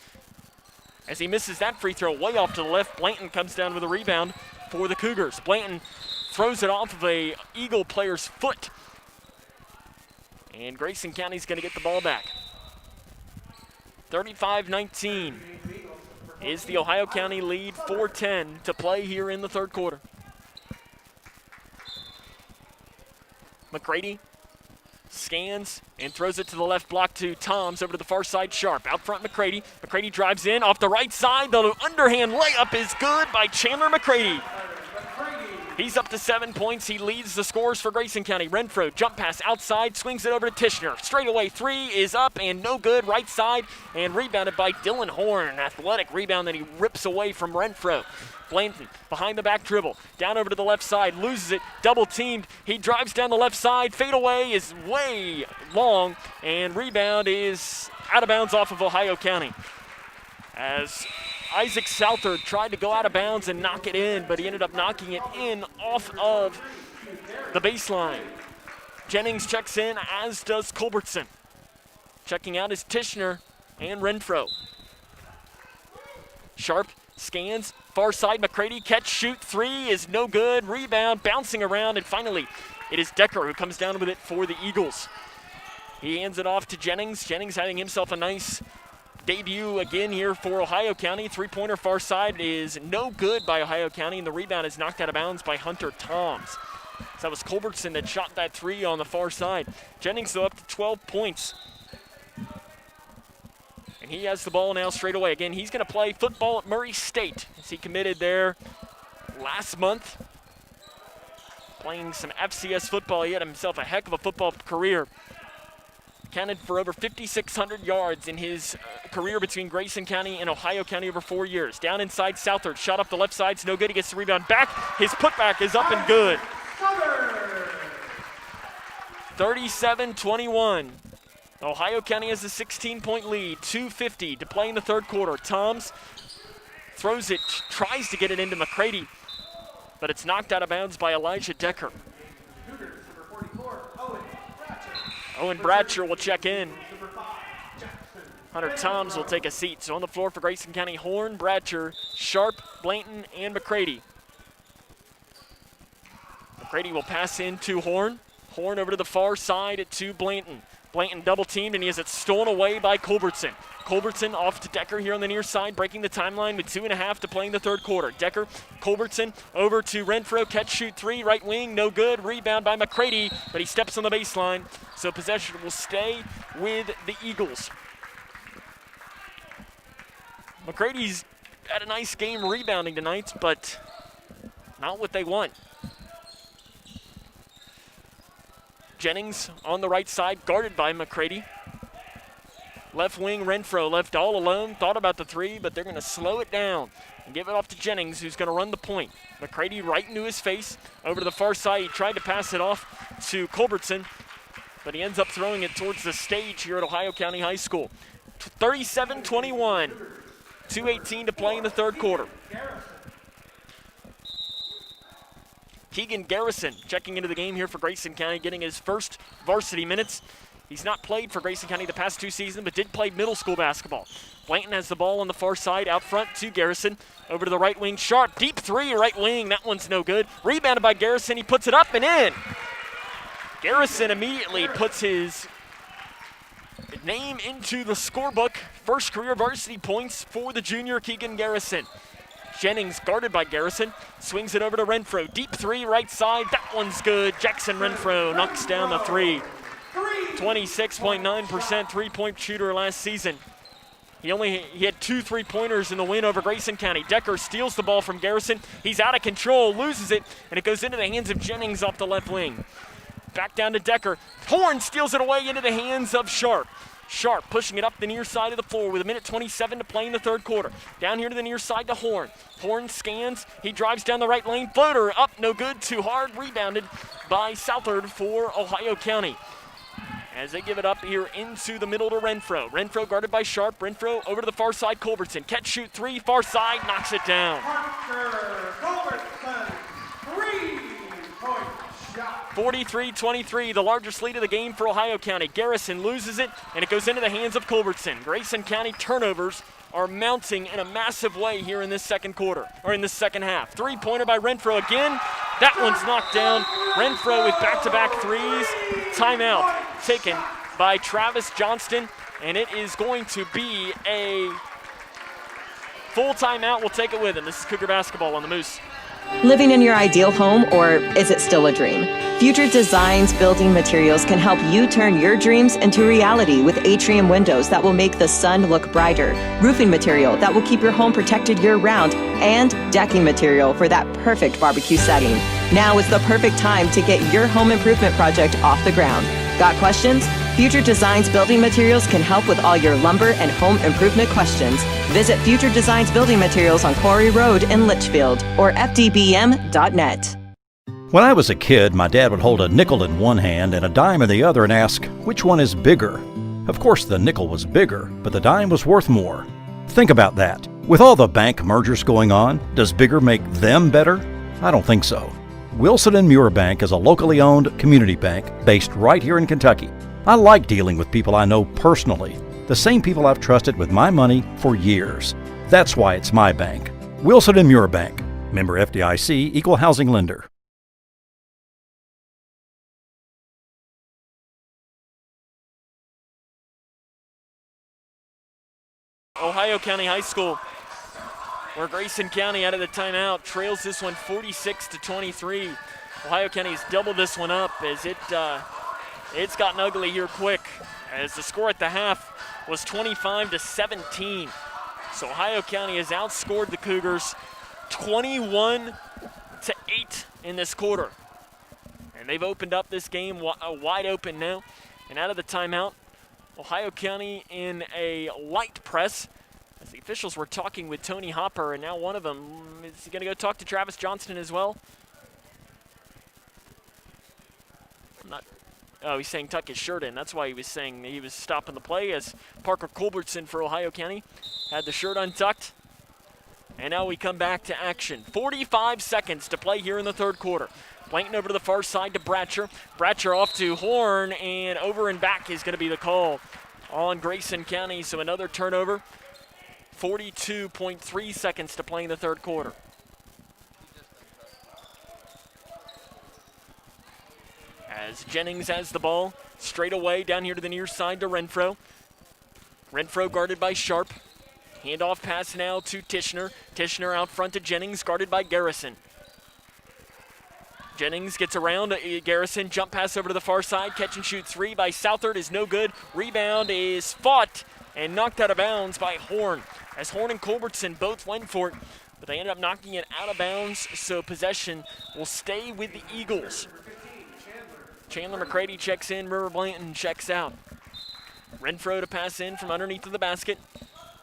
S1: As he misses that free throw way off to the left, Blanton comes down with a rebound for the Cougars. Blanton throws it off of a Eagle player's foot. And Grayson County's going to get the ball back. 35-19 is the Ohio County lead, 4:10 to play here in the third quarter. McCready scans and throws it to the left block to Toms, over to the far side, Sharp. Out front, McCready. McCready drives in off the right side. The underhand layup is good by Chandler McCready. He's up to 7 points. He leads the scores for Grayson County. Renfro, jump pass outside, swings it over to Tishner. Straight away, 3 is up and no good. Right side, and rebounded by Dylan Horn. An athletic rebound that he rips away from Renfro. Blanton behind the back dribble, down over to the left side, loses it, double teamed. He drives down the left side. Fadeaway is way long, and rebound is out of bounds off of Ohio County. As Isaac Souther tried to go out of bounds and knock it in, but he ended up knocking it in off of the baseline. Jennings checks in, as does Culbertson. Checking out is Tishner and Renfro. Sharp scans, far side, McCready, catch, shoot, 3 is no good. Rebound, bouncing around, and finally it is Decker who comes down with it for the Eagles. He hands it off to Jennings. Jennings having himself a nice debut again here for Ohio County. Three-pointer far side is no good by Ohio County, and the rebound is knocked out of bounds by Hunter Toms. So that was Culbertson that shot that 3 on the far side. Jennings, though, up to 12 points. And he has the ball now straight away. Again, he's going to play football at Murray State, as he committed there last month. Playing some FCS football. He had himself a heck of a football career. Counted for over 5,600 yards in his career between Grayson County and Ohio County over 4 years. Down inside, Southard, shot up the left side, it's no good. He gets the rebound back. His putback is up and good. 37-21. Ohio County has a 16-point lead, 2:50 to play in the third quarter. Toms throws it, tries to get it into McCready, but it's knocked out of bounds by Elijah Decker. Owen Bradshaw will check in. Hunter Toms will take a seat. So on the floor for Grayson County, Horn, Bradshaw, Sharp, Blanton, and McCready. McCready will pass into Horn. Horn over to the far side to Blanton. Blanton double teamed, and he has it stolen away by Culbertson. Culbertson off to Decker here on the near side, breaking the timeline with 2.5 to play in the third quarter. Decker, Culbertson over to Renfro, catch, shoot, 3, right wing, no good. Rebound by McCready, but he steps on the baseline, so possession will stay with the Eagles. McCready's had a nice game rebounding tonight, but not what they want. Jennings on the right side, guarded by McCready. Left wing, Renfro left all alone, thought about the 3, but they're going to slow it down and give it off to Jennings, who's going to run the point. McCready right into his face, over to the far side. He tried to pass it off to Culbertson, but he ends up throwing it towards the stage here at Ohio County High School. 37-21, 2:18 to play in the third quarter. Keegan Garrison checking into the game here for Grayson County, getting his first varsity minutes. He's not played for Grayson County the past 2 seasons, but did play middle school basketball. Blanton has the ball on the far side, out front to Garrison. Over to the right wing, Sharp, deep 3, right wing, that one's no good. Rebounded by Garrison, he puts it up and in. Garrison immediately puts his name into the scorebook. First career varsity points for the junior Keegan Garrison. Jennings guarded by Garrison, swings it over to Renfro. Deep 3, right side, that one's good. Jackson Renfro knocks down the 3. 26.9% three-point shooter last season. He had 2 3-pointers in the win over Grayson County. Decker steals the ball from Garrison. He's out of control, loses it, and it goes into the hands of Jennings off the left wing. Back down to Decker. Horn steals it away into the hands of Sharp. Sharp pushing it up the near side of the floor with 1:27 to play in the third quarter. Down here to the near side to Horn. Horn scans. He drives down the right lane. Floater up, no good, too hard. Rebounded by Southard for Ohio County. As they give it up here into the middle to Renfro. Renfro guarded by Sharp. Renfro over to the far side, Culbertson. Catch, shoot, three, far side, knocks it down.
S10: Culbertson, 3-point shot.
S1: 43-23, the largest lead of the game for Ohio County. Garrison loses it, and it goes into the hands of Culbertson. Grayson County turnovers are mounting in a massive way here in this second quarter, or in this second half. Three-pointer by Renfro again. That one's knocked down. Renfro with back-to-back threes. Timeout taken by Travis Johnston, and it is going to be a full timeout. We'll take it with him. This is Cougar basketball on the Moose.
S2: Living in your ideal home, or is it still a dream? Future Designs Building Materials can help you turn your dreams into reality with atrium windows that will make the sun look brighter, roofing material that will keep your home protected year-round, and decking material for that perfect barbecue setting. Now is the perfect time to get your home improvement project off the ground. Got questions? Future Designs Building Materials can help with all your lumber and home improvement questions. Visit Future Designs Building Materials on Quarry Road in Litchfield or fdbm.net.
S14: When I was a kid, my dad would hold a nickel in one hand and a dime in the other and ask, which one is bigger? Of course, the nickel was bigger, but the dime was worth more. Think about that. With all the bank mergers going on, does bigger make them better? I don't think so. Wilson & Muir Bank is a locally owned community bank based right here in Kentucky. I like dealing with people I know personally, the same people I've trusted with my money for years. That's why it's my bank. Wilson & Muir Bank. Member FDIC, Equal Housing Lender.
S1: Ohio County High School, where Grayson County out of the timeout trails this one 46-23. Ohio County's doubled this one up as it's gotten ugly here quick, as the score at the half was 25-17. So Ohio County has outscored the Cougars 21-8 in this quarter. And they've opened up this game wide open now. And out of the timeout, Ohio County in a light press, as the officials were talking with Tony Hopper, and now one of them, is he going to go talk to Travis Johnston as well? Oh, he's saying tuck his shirt in. That's why he was saying he was stopping the play, as Parker Culbertson for Ohio County had the shirt untucked. And now we come back to action. 45 seconds to play here in the third quarter. Blanton over to the far side to Bratcher. Bratcher off to Horn, and over and back is going to be the call on Grayson County. So another turnover. 42.3 seconds to play in the third quarter. As Jennings has the ball, straight away down here to the near side to Renfro. Renfro guarded by Sharp. Handoff pass now to Tishner. Tishner out front to Jennings, guarded by Garrison. Jennings gets around Garrison, jump pass over to the far side, catch and shoot three by Southard is no good. Rebound is fought and knocked out of bounds by Horn, as Horn and Culbertson both went for it, but they ended up knocking it out of bounds, so possession will stay with the Eagles. Chandler McCready checks in, River Blanton checks out. Renfro to pass in from underneath of the basket.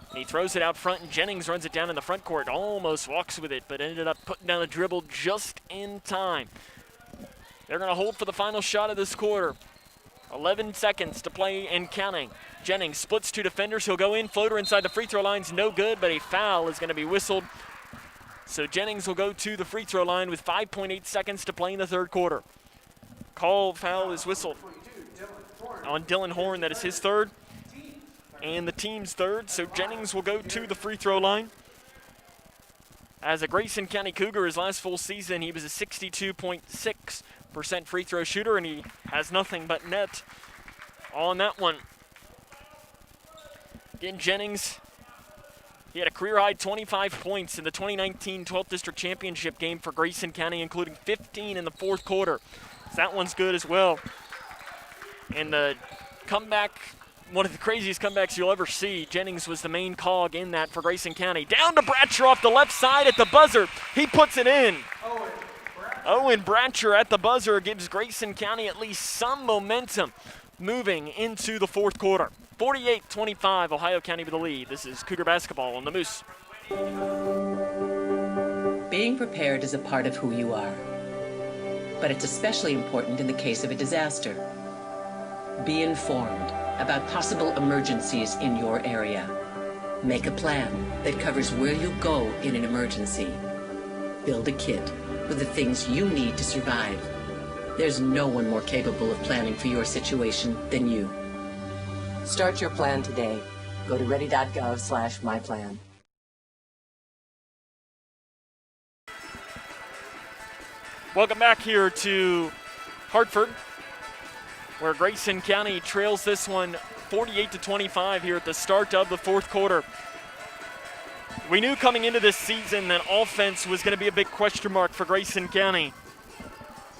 S1: And he throws it out front, and Jennings runs it down in the front court. Almost walks with it, but ended up putting down a dribble just in time. They're going to hold for the final shot of this quarter. 11 seconds to play and counting. Jennings splits two defenders. He'll go in. Floater inside the free throw line's no good, but a foul is going to be whistled. So Jennings will go to the free throw line with 5.8 seconds to play in the third quarter. Call foul is whistled on Dylan Horn. That is his third and the team's third. So Jennings will go to the free throw line. As a Grayson County Cougar, his last full season, he was a 62.6% free throw shooter, and he has nothing but net on that one. Again, Jennings, he had a career-high 25 points in the 2019 12th District Championship game for Grayson County, including 15 in the fourth quarter. So that one's good as well. And the comeback, one of the craziest comebacks you'll ever see. Jennings was the main cog in that for Grayson County. Down to Bratcher off the left side at the buzzer. He puts it in. Owen Bratcher at the buzzer gives Grayson County at least some momentum moving into the fourth quarter. 48-25, Ohio County with the lead. This is Cougar basketball on the Moose.
S3: Being prepared is a part of who you are, but it's especially important in the case of a disaster. Be informed about possible emergencies in your area. Make a plan that covers where you'll go in an emergency. Build a kit with the things you need to survive. There's no one more capable of planning for your situation than you. Start your plan today. Go to ready.gov/myplan.
S1: Welcome back here to Hartford, where Grayson County trails this one 48-25 here at the start of the fourth quarter. We knew coming into this season that offense was going to be a big question mark for Grayson County.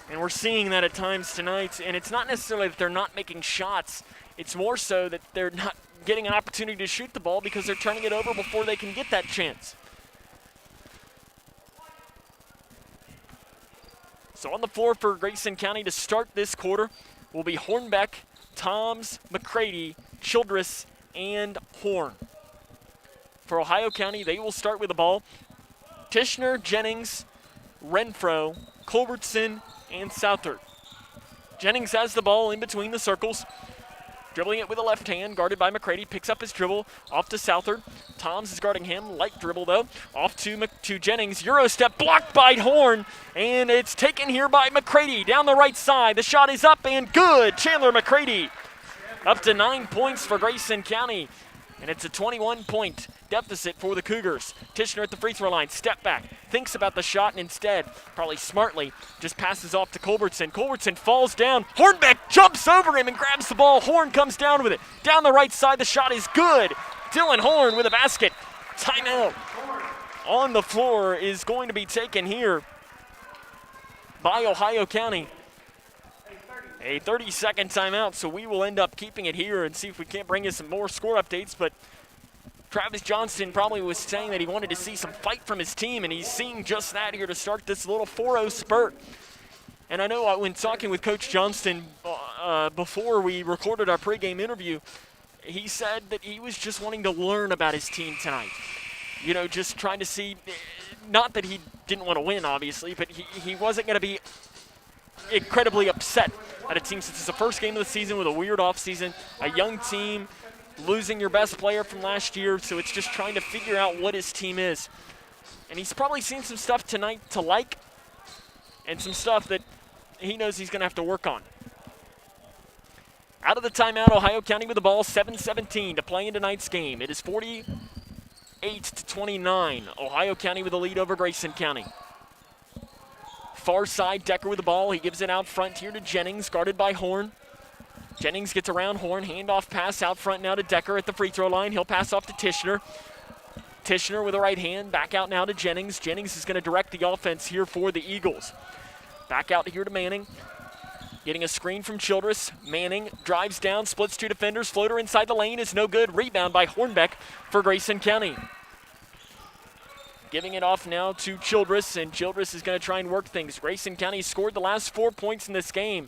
S1: And we're seeing that at times tonight. And it's not necessarily that they're not making shots. It's more so that they're not getting an opportunity to shoot the ball because they're turning it over before they can get that chance. So on the floor for Grayson County to start this quarter will be Hornbeck, Toms, McCready, Childress, and Horn. For Ohio County, they will start with the ball. Tishner, Jennings, Renfro, Culbertson, and Southard. Jennings has the ball in between the circles. Dribbling it with a left hand, guarded by McCready, picks up his dribble, off to Southard. Toms is guarding him, light dribble though. Off to Jennings, Euro step, blocked by Horn, and it's taken here by McCready down the right side. The shot is up and good. Chandler McCready up to 9 points for Grayson County, and it's a 21-point deficit for the Cougars. Tishner at the free throw line, step back, thinks about the shot, and instead, probably smartly, just passes off to Culbertson. Culbertson falls down. Hornbeck jumps over him and grabs the ball. Horn comes down with it. Down the right side, the shot is good. Dylan Horn with a basket. Timeout on the floor is going to be taken here by Ohio County. A 30-second timeout, so we will end up keeping it here and see if we can't bring you some more score updates. But Travis Johnston probably was saying that he wanted to see some fight from his team, and he's seeing just that here to start this little 4-0 spurt. And I know when talking with Coach Johnston before we recorded our pregame interview, he said that he was just wanting to learn about his team tonight. You know, just trying to see, not that he didn't want to win, obviously, but he wasn't going to be incredibly upset at a team since it's the first game of the season with a weird offseason, a young team, losing your best player from last year, so it's just trying to figure out what his team is. And he's probably seen some stuff tonight to like and some stuff that he knows he's going to have to work on. Out of the timeout, Ohio County with the ball, 7:17 to play in tonight's game. It is 48-29. Ohio County with the lead over Grayson County. Far side, Decker with the ball. He gives it out front here to Jennings, guarded by Horn. Jennings gets around Horn, handoff pass out front now to Decker at the free throw line. He'll pass off to Tishner. Tishner with the right hand, back out now to Jennings. Jennings is going to direct the offense here for the Eagles. Back out here to Manning. Getting a screen from Childress. Manning drives down, splits two defenders. Floater inside the lane is no good. Rebound by Hornbeck for Grayson County. Giving it off now to Childress, and Childress is going to try and work things. Grayson County scored the last 4 points in this game.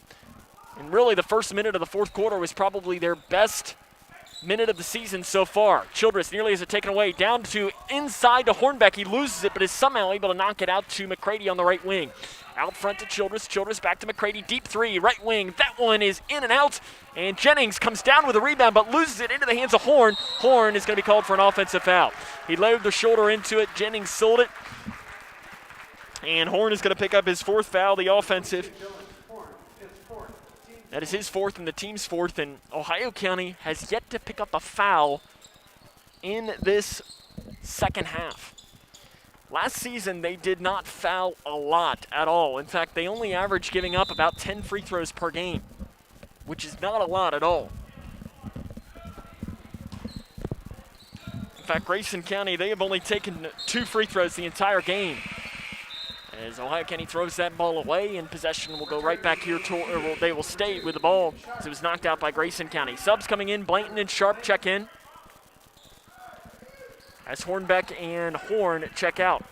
S1: And really, the first minute of the fourth quarter was probably their best minute of the season so far. Childress nearly has it taken away. Down to inside to Hornbeck. He loses it, but is somehow able to knock it out to McCready on the right wing. Out front to Childress. Childress back to McCready. Deep three, right wing. That one is in and out. And Jennings comes down with a rebound, but loses it into the hands of Horn. Horn is going to be called for an offensive foul. He lowered the shoulder into it. Jennings sold it. And Horn is going to pick up his fourth foul, the offensive. That is his fourth and the team's fourth, and Ohio County has yet to pick up a foul in this second half. Last season, they did not foul a lot at all. In fact, they only averaged giving up about 10 free throws per game, which is not a lot at all. In fact, Grayson County, they have only taken 2 free throws the entire game. As Ohio County throws that ball away, and possession will go right back here to, they will stay with the ball as it was knocked out by Grayson County. Subs coming in, Blanton and Sharp check in. As Hornbeck and Horn check out.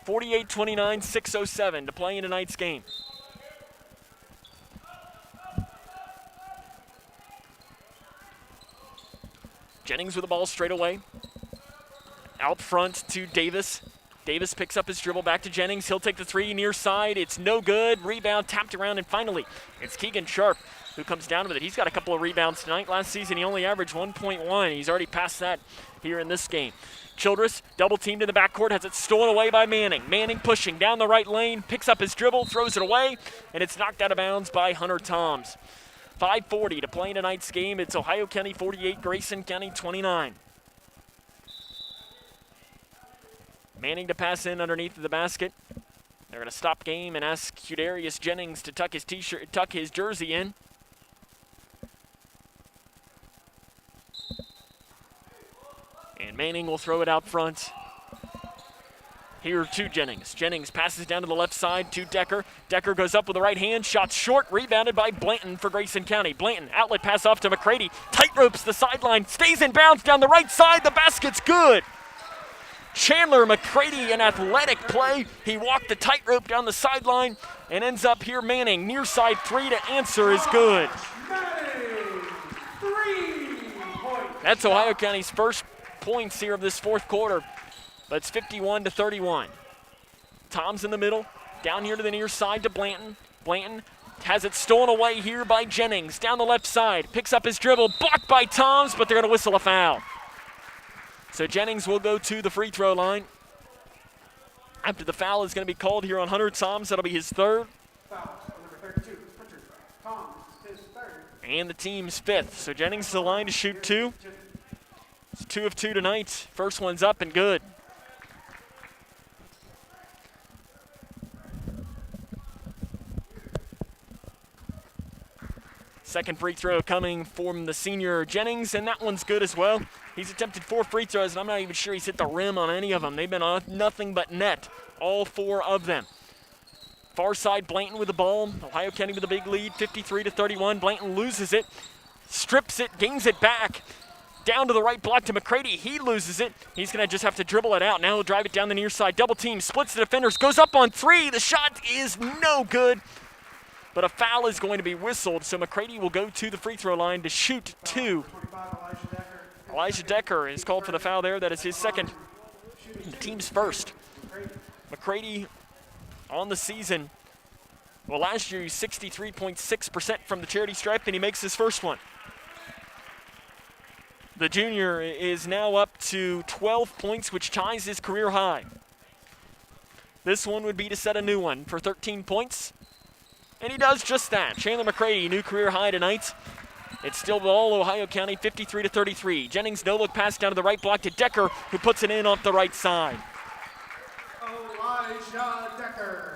S1: 48-29, 6:07 to play in tonight's game. Jennings with the ball straight away. Out front to Davis. Davis picks up his dribble back to Jennings. He'll take the three near side. It's no good. Rebound tapped around, and finally it's Keegan Sharp who comes down with it. He's got a couple of rebounds tonight. Last season he only averaged 1.1. He's already passed that here in this game. Childress double teamed in the backcourt, has it stolen away by Manning. Manning pushing down the right lane, picks up his dribble, throws it away, and it's knocked out of bounds by Hunter Toms. 5:40 to play in tonight's game. It's Ohio County 48, Grayson County 29. Manning to pass in underneath the basket. They're going to stop game and ask Qdarius Jennings to tuck his jersey in. And Manning will throw it out front. Here to Jennings. Jennings passes down to the left side to Decker. Decker goes up with the right hand. Shot short. Rebounded by Blanton for Grayson County. Blanton, outlet pass off to McCready. Tight ropes the sideline. Stays in bounds down the right side. The basket's good. Chandler McCready, an athletic play. He walked the tightrope down the sideline and ends up here. Manning, near side three to answer is good. That's Ohio County's first points here of this fourth quarter. But it's 51-31. Tom's in the middle. Down here to the near side to Blanton. Blanton has it stolen away here by Jennings. Down the left side. Picks up his dribble. Blocked by Toms, but they're going to whistle a foul. So Jennings will go to the free throw line. After the foul is going to be called here on Hunter Toms. That'll be his third.
S10: Foul, number 32, Richard Toms, his third.
S1: And the team's fifth. So Jennings to the line to shoot two. It's 2 of 2 tonight. First one's up and good. Second free throw coming from the senior Jennings, and that one's good as well. He's attempted 4 free throws, and I'm not even sure he's hit the rim on any of them. They've been nothing but net, all 4 of them. Far side, Blanton with the ball. Ohio County with a big lead, 53-31. Blanton loses it, strips it, gains it back. Down to the right block to McCready. He loses it. He's going to just have to dribble it out. Now he'll drive it down the near side. Double team, splits the defenders, goes up on 3. The shot is no good. But a foul is going to be whistled, so McCready will go to the free throw line to shoot 2. Elijah Decker is called for the foul there. That is his second, the team's first. McCready on the season. Well, last year he was 63.6% from the charity stripe, and he makes his first one. The junior is now up to 12 points, which ties his career high. This one would be to set a new one for 13 points. And he does just that. Chandler McCready, new career high tonight. It's still all Ohio County, 53-33. Jennings, no look pass down to the right block to Decker, who puts it in off the right side.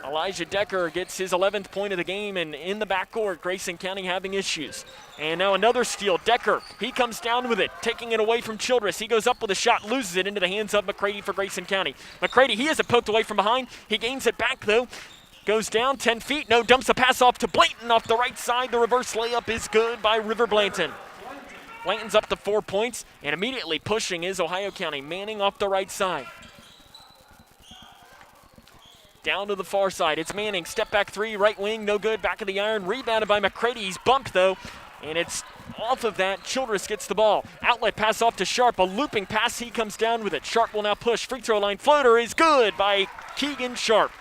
S1: Elijah Decker gets his 11th point of the game, and in the backcourt, Grayson County having issues. And now another steal. Decker, he comes down with it, taking it away from Childress. He goes up with a shot, loses it into the hands of McCready for Grayson County. McCready, he has it poked away from behind. He gains it back, though. Goes down 10 feet. No, dumps a pass off to Blanton off the right side. The reverse layup is good by River Blanton. Blanton's up to 4 points, and immediately pushing is Ohio County. Manning off the right side. Down to the far side. It's Manning. Step back 3, right wing, no good. Back of the iron. Rebounded by McCready. He's bumped, though, and it's off of that. Childress gets the ball. Outlet pass off to Sharp. A looping pass. He comes down with it. Sharp will now push. Free throw line floater is good by Keegan Sharp.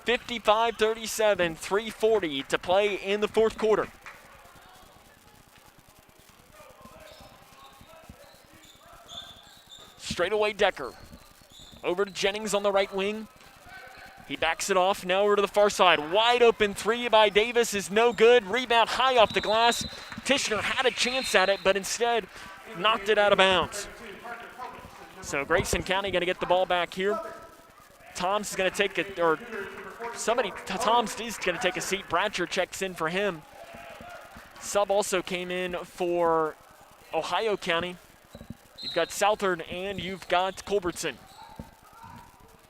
S1: 55-37, 3:40 to play in the fourth quarter. Straight away Decker. Over to Jennings on the right wing. He backs it off, now over to the far side. Wide open 3 by Davis is no good. Rebound high off the glass. Tishner had a chance at it, but instead knocked it out of bounds. So Grayson County going to get the ball back here. Toms is going to take it, or Toms is going to take a seat. Bratcher checks in for him. Sub also came in for Ohio County. You've got Southern and you've got Culbertson.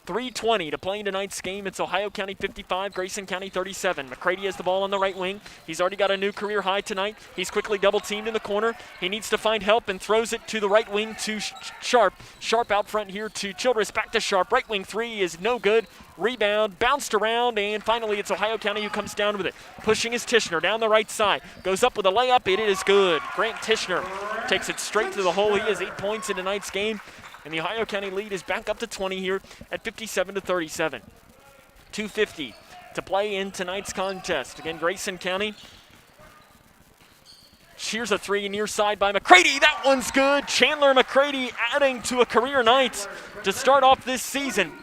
S1: 3:20 to play in tonight's game. It's Ohio County 55, Grayson County 37. McCready has the ball on the right wing. He's already got a new career high tonight. He's quickly double-teamed in the corner. He needs to find help and throws it to the right wing to Sharp. Sharp out front here to Childress. Back to Sharp. Right wing three is no good. Rebound, bounced around, and finally it's Ohio County who comes down with it. Pushing is Tishner down the right side. Goes up with a layup. It is good. Grant Tishner takes it straight to the hole. He has 8 points in tonight's game. And the Ohio County lead is back up to 20 here at 57-37. 2:50 to play in tonight's contest. Again, Grayson County. Here's a three near side by McCready. That one's good. Chandler McCready adding to a career night to start off this season.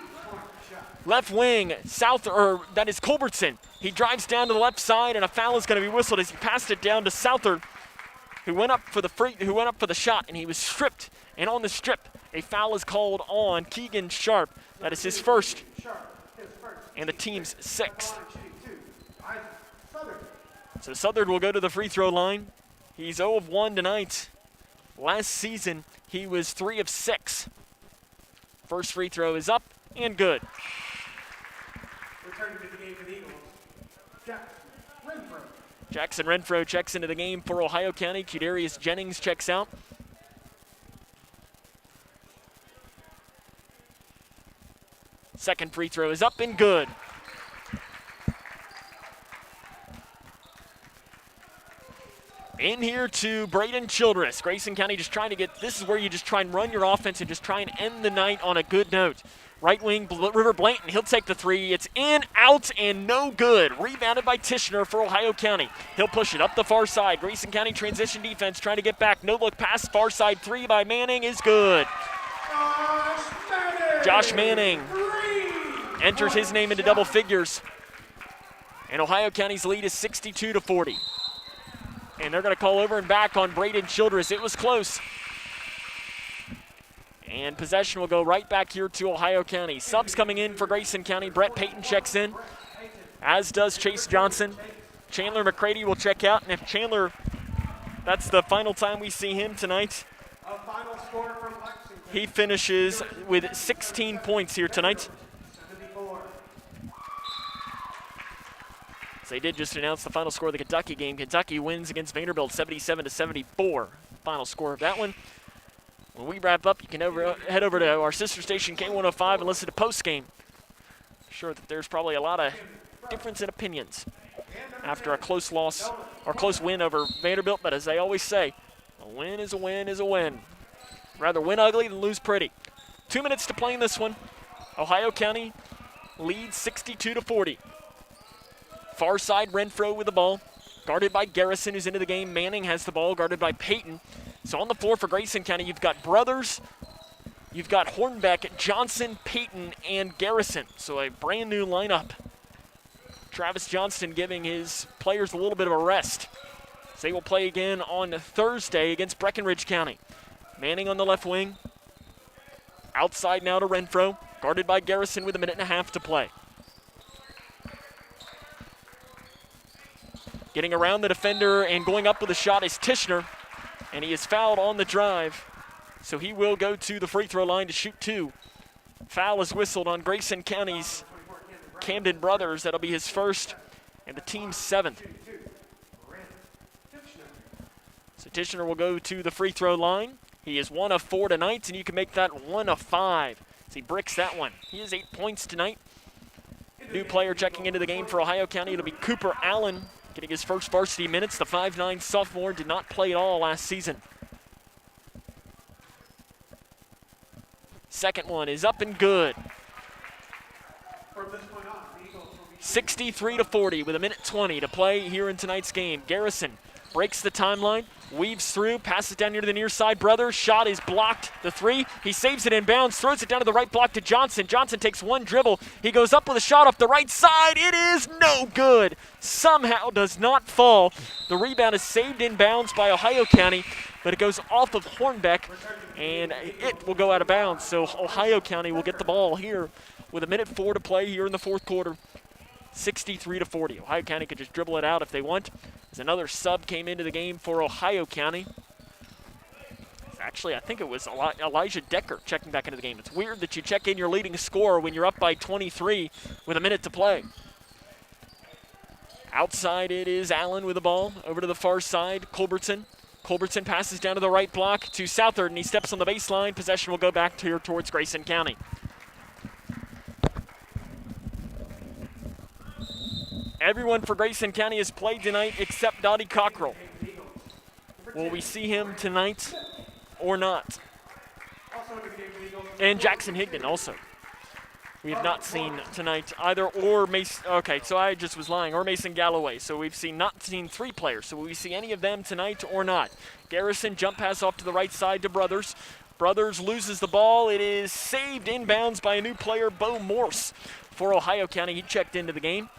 S1: Left wing, that is Culbertson. He drives down to the left side, and a foul is going to be whistled as he passed it down to Souther, who went up for the shot, and he was stripped. And on the strip, a foul is called on Keegan Sharp. That is his first, and the team's 6th. So Southern will go to the free throw line. He's 0 of 1 tonight. Last season, he was 3 of 6. First free throw is up and good.
S10: Returning to the game for the Eagles, Jackson Renfro.
S1: Jackson Renfro checks into the game for Ohio County. Qdarius Jennings checks out. Second free throw is up and good. In here to Braden Childress. Grayson County just trying to get, this is where you just try and run your offense and just try and end the night on a good note. Right wing, River Blanton, he'll take the three. It's in, out, and no good. Rebounded by Tishner for Ohio County. He'll push it up the far side. Grayson County transition defense trying to get back. No look pass, far side three by Manning is good. Josh Manning enters his name into double figures. And Ohio County's lead is 62-40. And they're going to call over and back on Braden Childress. It was close. And possession will go right back here to Ohio County. Subs coming in for Grayson County. Brett Payton checks in, as does Chase Johnson. Chandler McCready will check out. And if Chandler, that's the final time we see him tonight, he finishes with 16 points here tonight. So they did just announce the final score of the Kentucky game. Kentucky wins against Vanderbilt 77-74. Final score of that one. When we wrap up, you can head over to our sister station K105 and listen to post-game. Sure that there's probably a lot of difference in opinions after a close loss or close win over Vanderbilt, but as they always say, a win is a win is a win. Rather win ugly than lose pretty. 2 minutes to play in this one. Ohio County leads 62-40. Far side, Renfro with the ball. Guarded by Garrison, who's into the game. Manning has the ball, guarded by Payton. So on the floor for Grayson County, you've got Brothers, you've got Hornbeck, Johnson, Payton, and Garrison. So a brand new lineup. Travis Johnston giving his players a little bit of a rest. So they will play again on Thursday against Breckenridge County. Manning on the left wing. Outside now to Renfro, guarded by Garrison with 1.5 minutes to play. Getting around the defender and going up with a shot is Tishner, and he is fouled on the drive, so he will go to the free throw line to shoot 2. Foul is whistled on Grayson County's Camden Brothers. That'll be his first and the team's 7th. So Tishner will go to the free throw line. He is 1 of 4 tonight, and you can make that 1 of 5. So he bricks that one. He has 8 points tonight. New player checking into the game for Ohio County. It'll be Cooper Allen, getting his first varsity minutes. The 5'9" sophomore did not play at all last season. Second one is up and good. 63-40 with 1:20 to play here in tonight's game. Garrison breaks the timeline, weaves through, passes down near to the near side. Brothers, shot is blocked. The three, he saves it in bounds, throws it down to the right block to Johnson. Johnson takes one dribble. He goes up with a shot off the right side. It is no good. Somehow does not fall. The rebound is saved in bounds by Ohio County, but it goes off of Hornbeck, and it will go out of bounds. So Ohio County will get the ball here with 1:04 to play here in the fourth quarter. 63-40. Ohio County could just dribble it out if they want. As another sub came into the game for Ohio County. Actually, I think it was Elijah Decker checking back into the game. It's weird that you check in your leading scorer when you're up by 23 with a minute to play. Outside it is Allen with the ball. Over to the far side, Culbertson. Culbertson passes down to the right block to Southard, and he steps on the baseline. Possession will go back here towards Grayson County. Everyone for Grayson County has played tonight except Dottie Cockrell. Will we see him tonight or not? And Jackson Higdon also. We have not seen tonight either or Mason. Okay, so I just was lying. Or Mason Galloway. So we've not seen 3 players. So will we see any of them tonight or not? Garrison jump pass off to the right side to Brothers. Brothers loses the ball. It is saved inbounds by a new player, Bo Morse, for Ohio County. He checked into the game.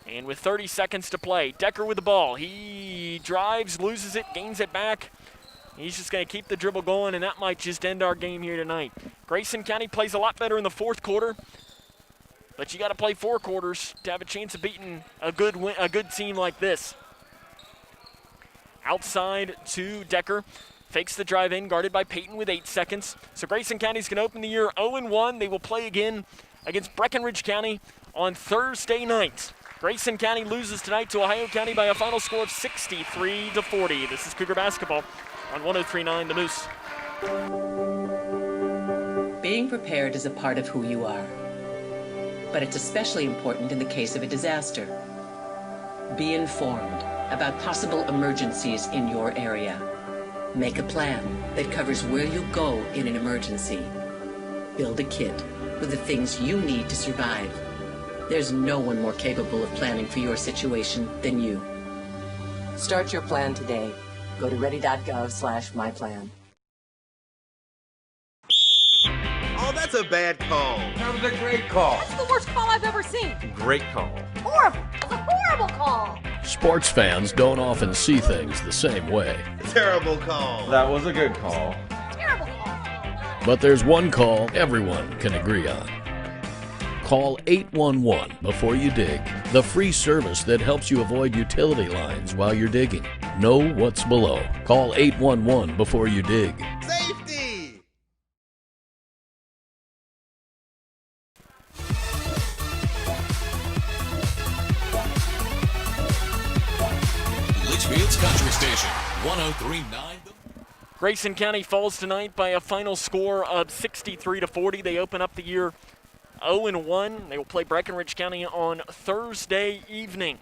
S1: And with 30 seconds to play, Decker with the ball. He drives, loses it, gains it back. He's just going to keep the dribble going, and that might just end our game here tonight. Grayson County plays a lot better in the 4th quarter, but you got to play 4 quarters to have a chance of beating a good team like this. Outside to Decker. Fakes the drive in, guarded by Peyton with 8 seconds. So Grayson County's going to open the year 0-1. They will play again against Breckenridge County on Thursday night. Grayson County loses tonight to Ohio County by a final score of 63-40. This is Cougar basketball on 103.9 The Moose.
S3: Being prepared is a part of who you are, but it's especially important in the case of a disaster. Be informed about possible emergencies in your area. Make a plan that covers where you'll go in an emergency. Build a kit with the things you need to survive. There's no one more capable of planning for your situation than you. Start your plan today. Go to ready.gov/myplan.
S13: Oh, that's a bad call.
S19: That was a great call.
S17: That's the worst call I've ever seen.
S13: Great call.
S17: Horrible. It's a horrible call.
S22: Sports fans don't often see things the same way.
S13: Terrible call. That was a good call.
S17: Terrible call.
S22: But there's one call everyone can agree on. Call 811 before you dig. The free service that helps you avoid utility lines while you're digging. Know what's below. Call 811 before you dig.
S13: Safety!
S25: Litchfield's Country Station, 103.9.
S1: Grayson County falls tonight by a final score of 63-40. They open up the year 0-1. They will play Breckenridge County on Thursday evening.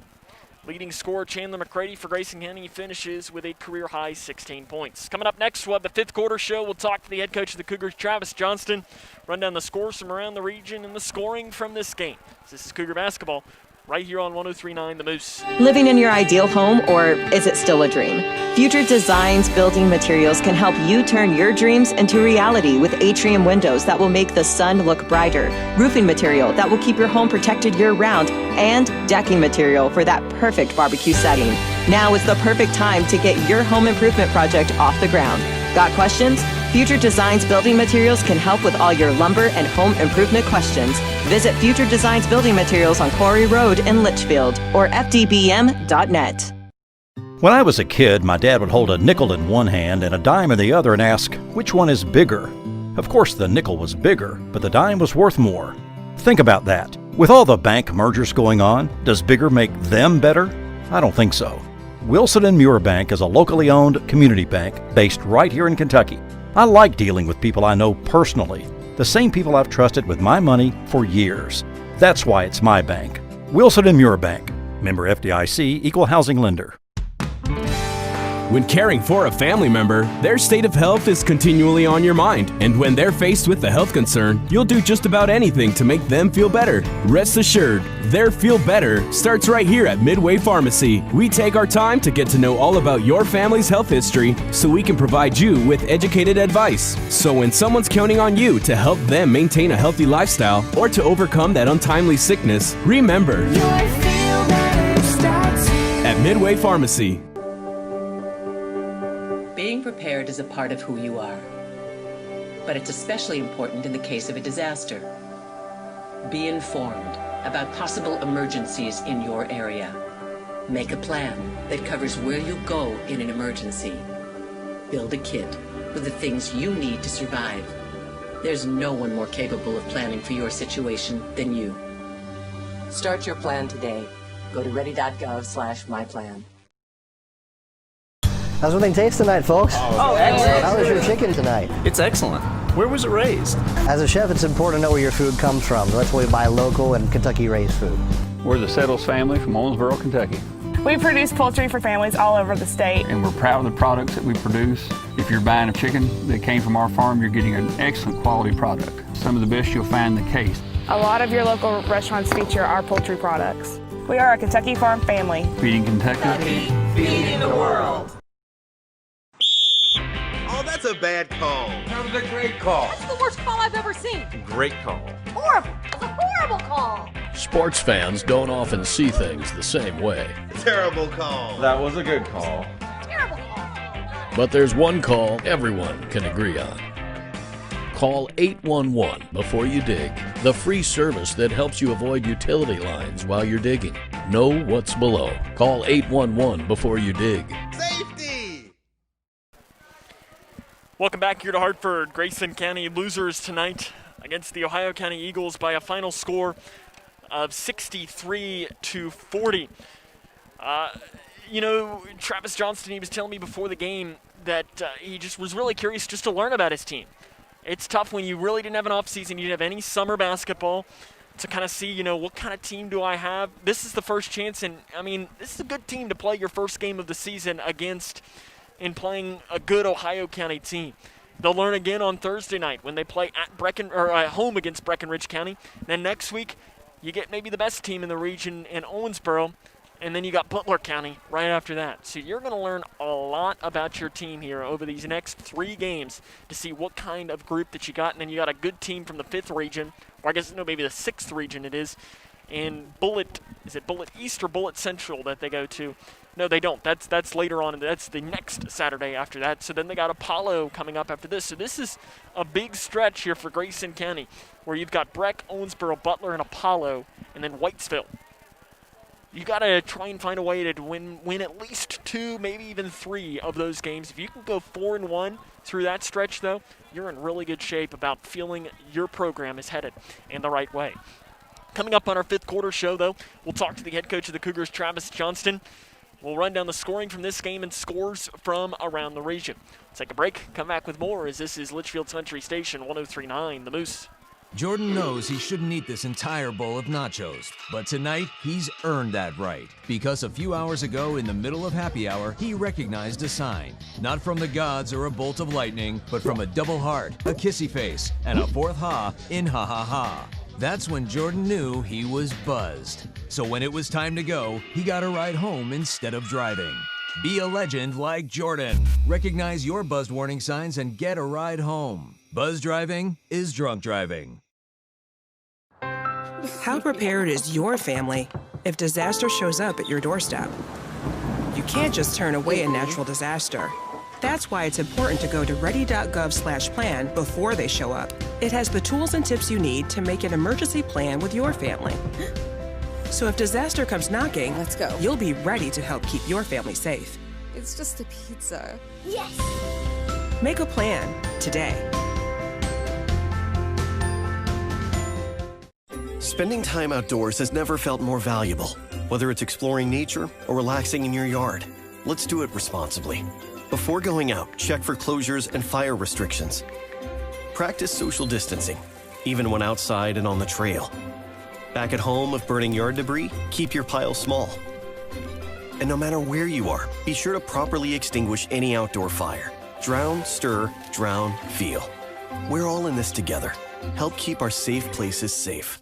S1: Leading scorer Chandler McCready for Grayson County finishes with a career-high 16 points. Coming up next, we'll have the 5th quarter show. We'll talk to the head coach of the Cougars, Travis Johnston, run down the scores from around the region and the scoring from this game. This is Cougar basketball right here on 103.9 The Moose.
S2: Living in your ideal home, or is it still a dream? Future Designs Building Materials can help you turn your dreams into reality with atrium windows that will make the sun look brighter, roofing material that will keep your home protected year-round, and decking material for that perfect barbecue setting. Now is the perfect time to get your home improvement project off the ground. Got questions? Future Designs Building Materials can help with all your lumber and home improvement questions. Visit Future Designs Building Materials on Quarry Road in Litchfield or fdbm.net.
S14: When I was a kid, my dad would hold a nickel in one hand and a dime in the other and ask, which one is bigger? Of course, the nickel was bigger, but the dime was worth more. Think about that. With all the bank mergers going on, does bigger make them better? I don't think so. Wilson & Muir Bank is a locally owned community bank based right here in Kentucky. I like dealing with people I know personally, the same people I've trusted with my money for years. That's why it's my bank. Wilson & Muir Bank. Member FDIC, Equal Housing Lender.
S4: When caring for a family member, their state of health is continually on your mind. And when they're faced with a health concern, you'll do just about anything to make them feel better. Rest assured, their feel better starts right here at Midway Pharmacy. We take our time to get to know all about your family's health history so we can provide you with educated advice. So when someone's counting on you to help them maintain a healthy lifestyle or to overcome that untimely sickness, remember, your feel better starts here at Midway Pharmacy.
S3: Being prepared is a part of who you are, but it's especially important in the case of a disaster. Be informed about possible emergencies in your area. Make a plan that covers where you'll go in an emergency. Build a kit with the things you need to survive. There's no one more capable of planning for your situation than you. Start your plan today. Go to ready.gov/myplan.
S12: How's everything taste tonight, folks?
S8: Oh, excellent.
S12: How was your chicken tonight?
S8: It's excellent. Where was it raised?
S12: As a chef, it's important to know where your food comes from. That's why we buy local and Kentucky-raised food.
S20: We're the Settles family from Owensboro, Kentucky.
S21: We produce poultry for families all over the state.
S20: And we're proud of the products that we produce. If you're buying a chicken that came from our farm, you're getting an excellent quality product. Some of the best you'll find in the case.
S21: A lot of your local restaurants feature our poultry products. We are a Kentucky farm family.
S20: Feeding Kentucky.
S19: Feeding the world.
S13: Oh, that's a bad call.
S8: That was a great call.
S17: That's the worst call I've ever seen.
S13: Great call.
S17: Horrible. It's a horrible call.
S22: Sports fans don't often see things the same way.
S13: Terrible call. That was a good call.
S17: Terrible call.
S22: But there's one call everyone can agree on. Call 811 before you dig, the free service that helps you avoid utility lines while you're digging. Know what's below. Call 811 before you dig.
S13: Safety!
S1: Welcome back here to Hartford. Grayson County losers tonight against the Ohio County Eagles by a final score of 63-40. You know, Travis Johnston, he was telling me before the game that he just was really curious just to learn about his team. It's tough when you really didn't have an offseason, you didn't have any summer basketball to kind of see, you know, what kind of team do I have? This is the first chance, and, I mean, this is a good team to play your first game of the season against in playing a good Ohio County team. They'll learn again on Thursday night when they play at home against Breckinridge County. Then next week, you get maybe the best team in the region in Owensboro, and then you got Butler County right after that. So you're going to learn a lot about your team here over these next 3 games to see what kind of group that you got. And then you got a good team from the 5th region, or I guess no, maybe the 6th region it is. And Bullitt East or Bullitt Central that they go to? No, they don't. That's later on. That's the next Saturday after that. So then they got Apollo coming up after this. So this is a big stretch here for Grayson County, where you've got Breck, Owensboro, Butler, and Apollo, and then Whitesville. You got to try and find a way to win at least 2, maybe even 3 of those games. If you can go 4-1 through that stretch, though, you're in really good shape about feeling your program is headed in the right way. Coming up on our 5th quarter show, though, we'll talk to the head coach of the Cougars, Travis Johnston. We'll run down the scoring from this game and scores from around the region. Take a break, come back with more as this is Litchfield Country Station 103.9 The Moose.
S9: Jordan knows he shouldn't eat this entire bowl of nachos, but tonight he's earned that right because a few hours ago in the middle of happy hour, he recognized a sign. Not from the gods or a bolt of lightning, but from a double heart, a kissy face, and a 4th ha in ha ha ha. That's when Jordan knew he was buzzed. So when it was time to go, he got a ride home instead of driving. Be a legend like Jordan. Recognize your buzzed warning signs and get a ride home. Buzz driving is drunk driving.
S26: How prepared is your family if disaster shows up at your doorstep? You can't just turn away a natural disaster. That's why it's important to go to ready.gov/plan before they show up. It has the tools and tips you need to make an emergency plan with your family. So if disaster comes knocking,
S28: let's go.
S26: You'll be ready to help keep your family safe.
S28: It's just a pizza.
S17: Yes!
S26: Make a plan today.
S11: Spending time outdoors has never felt more valuable. Whether it's exploring nature or relaxing in your yard, let's do it responsibly. Before going out, check for closures and fire restrictions. Practice social distancing, even when outside and on the trail. Back at home, if burning yard debris, keep your pile small. And no matter where you are, be sure to properly extinguish any outdoor fire. Drown, stir, drown, feel. We're all in this together. Help keep our safe places safe.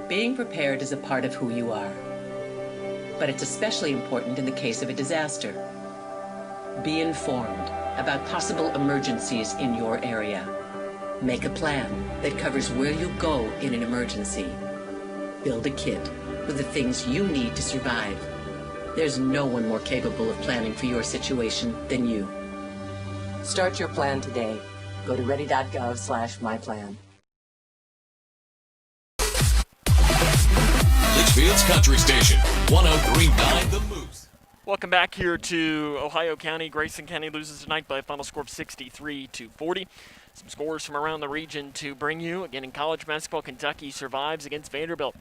S3: Being prepared is a part of who you are. But it's especially important in the case of a disaster. Be informed about possible emergencies in your area. Make a plan that covers where you'll go in an emergency. Build a kit with the things you need to survive. There's no one more capable of planning for your situation than you. Start your plan today. Go to ready.gov/myplan.
S25: Litchfield's Country Station, 103.9 The Moose.
S1: Welcome back here to Ohio County. Grayson County loses tonight by a final score of 63-40. Some scores from around the region to bring you. Again, in college basketball, Kentucky survives against Vanderbilt.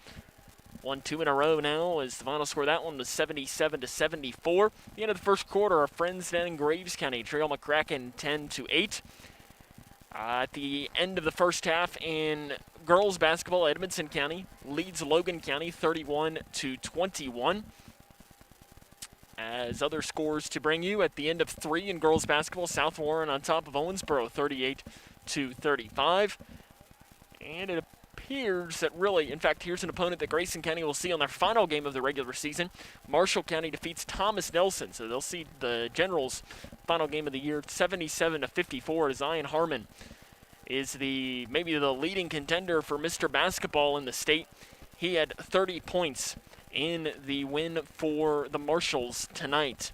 S1: 1-2 in a row now as the final score. That one was 77-74. At the end of the first quarter, our friends down in Graves County trail McCracken 10-8. At the end of the first half in girls basketball, Edmondson County leads Logan County 31-21. As other scores to bring you, at the end of 3 in girls basketball, South Warren on top of Owensboro 38-35. And it appears that really, in fact, here's an opponent that Grayson County will see on their final game of the regular season. Marshall County defeats Thomas Nelson, so they'll see the Generals' final game of the year 77-54. Zion Harmon is maybe the leading contender for Mr. Basketball in the state. He had 30 points in the win for the Marshalls tonight.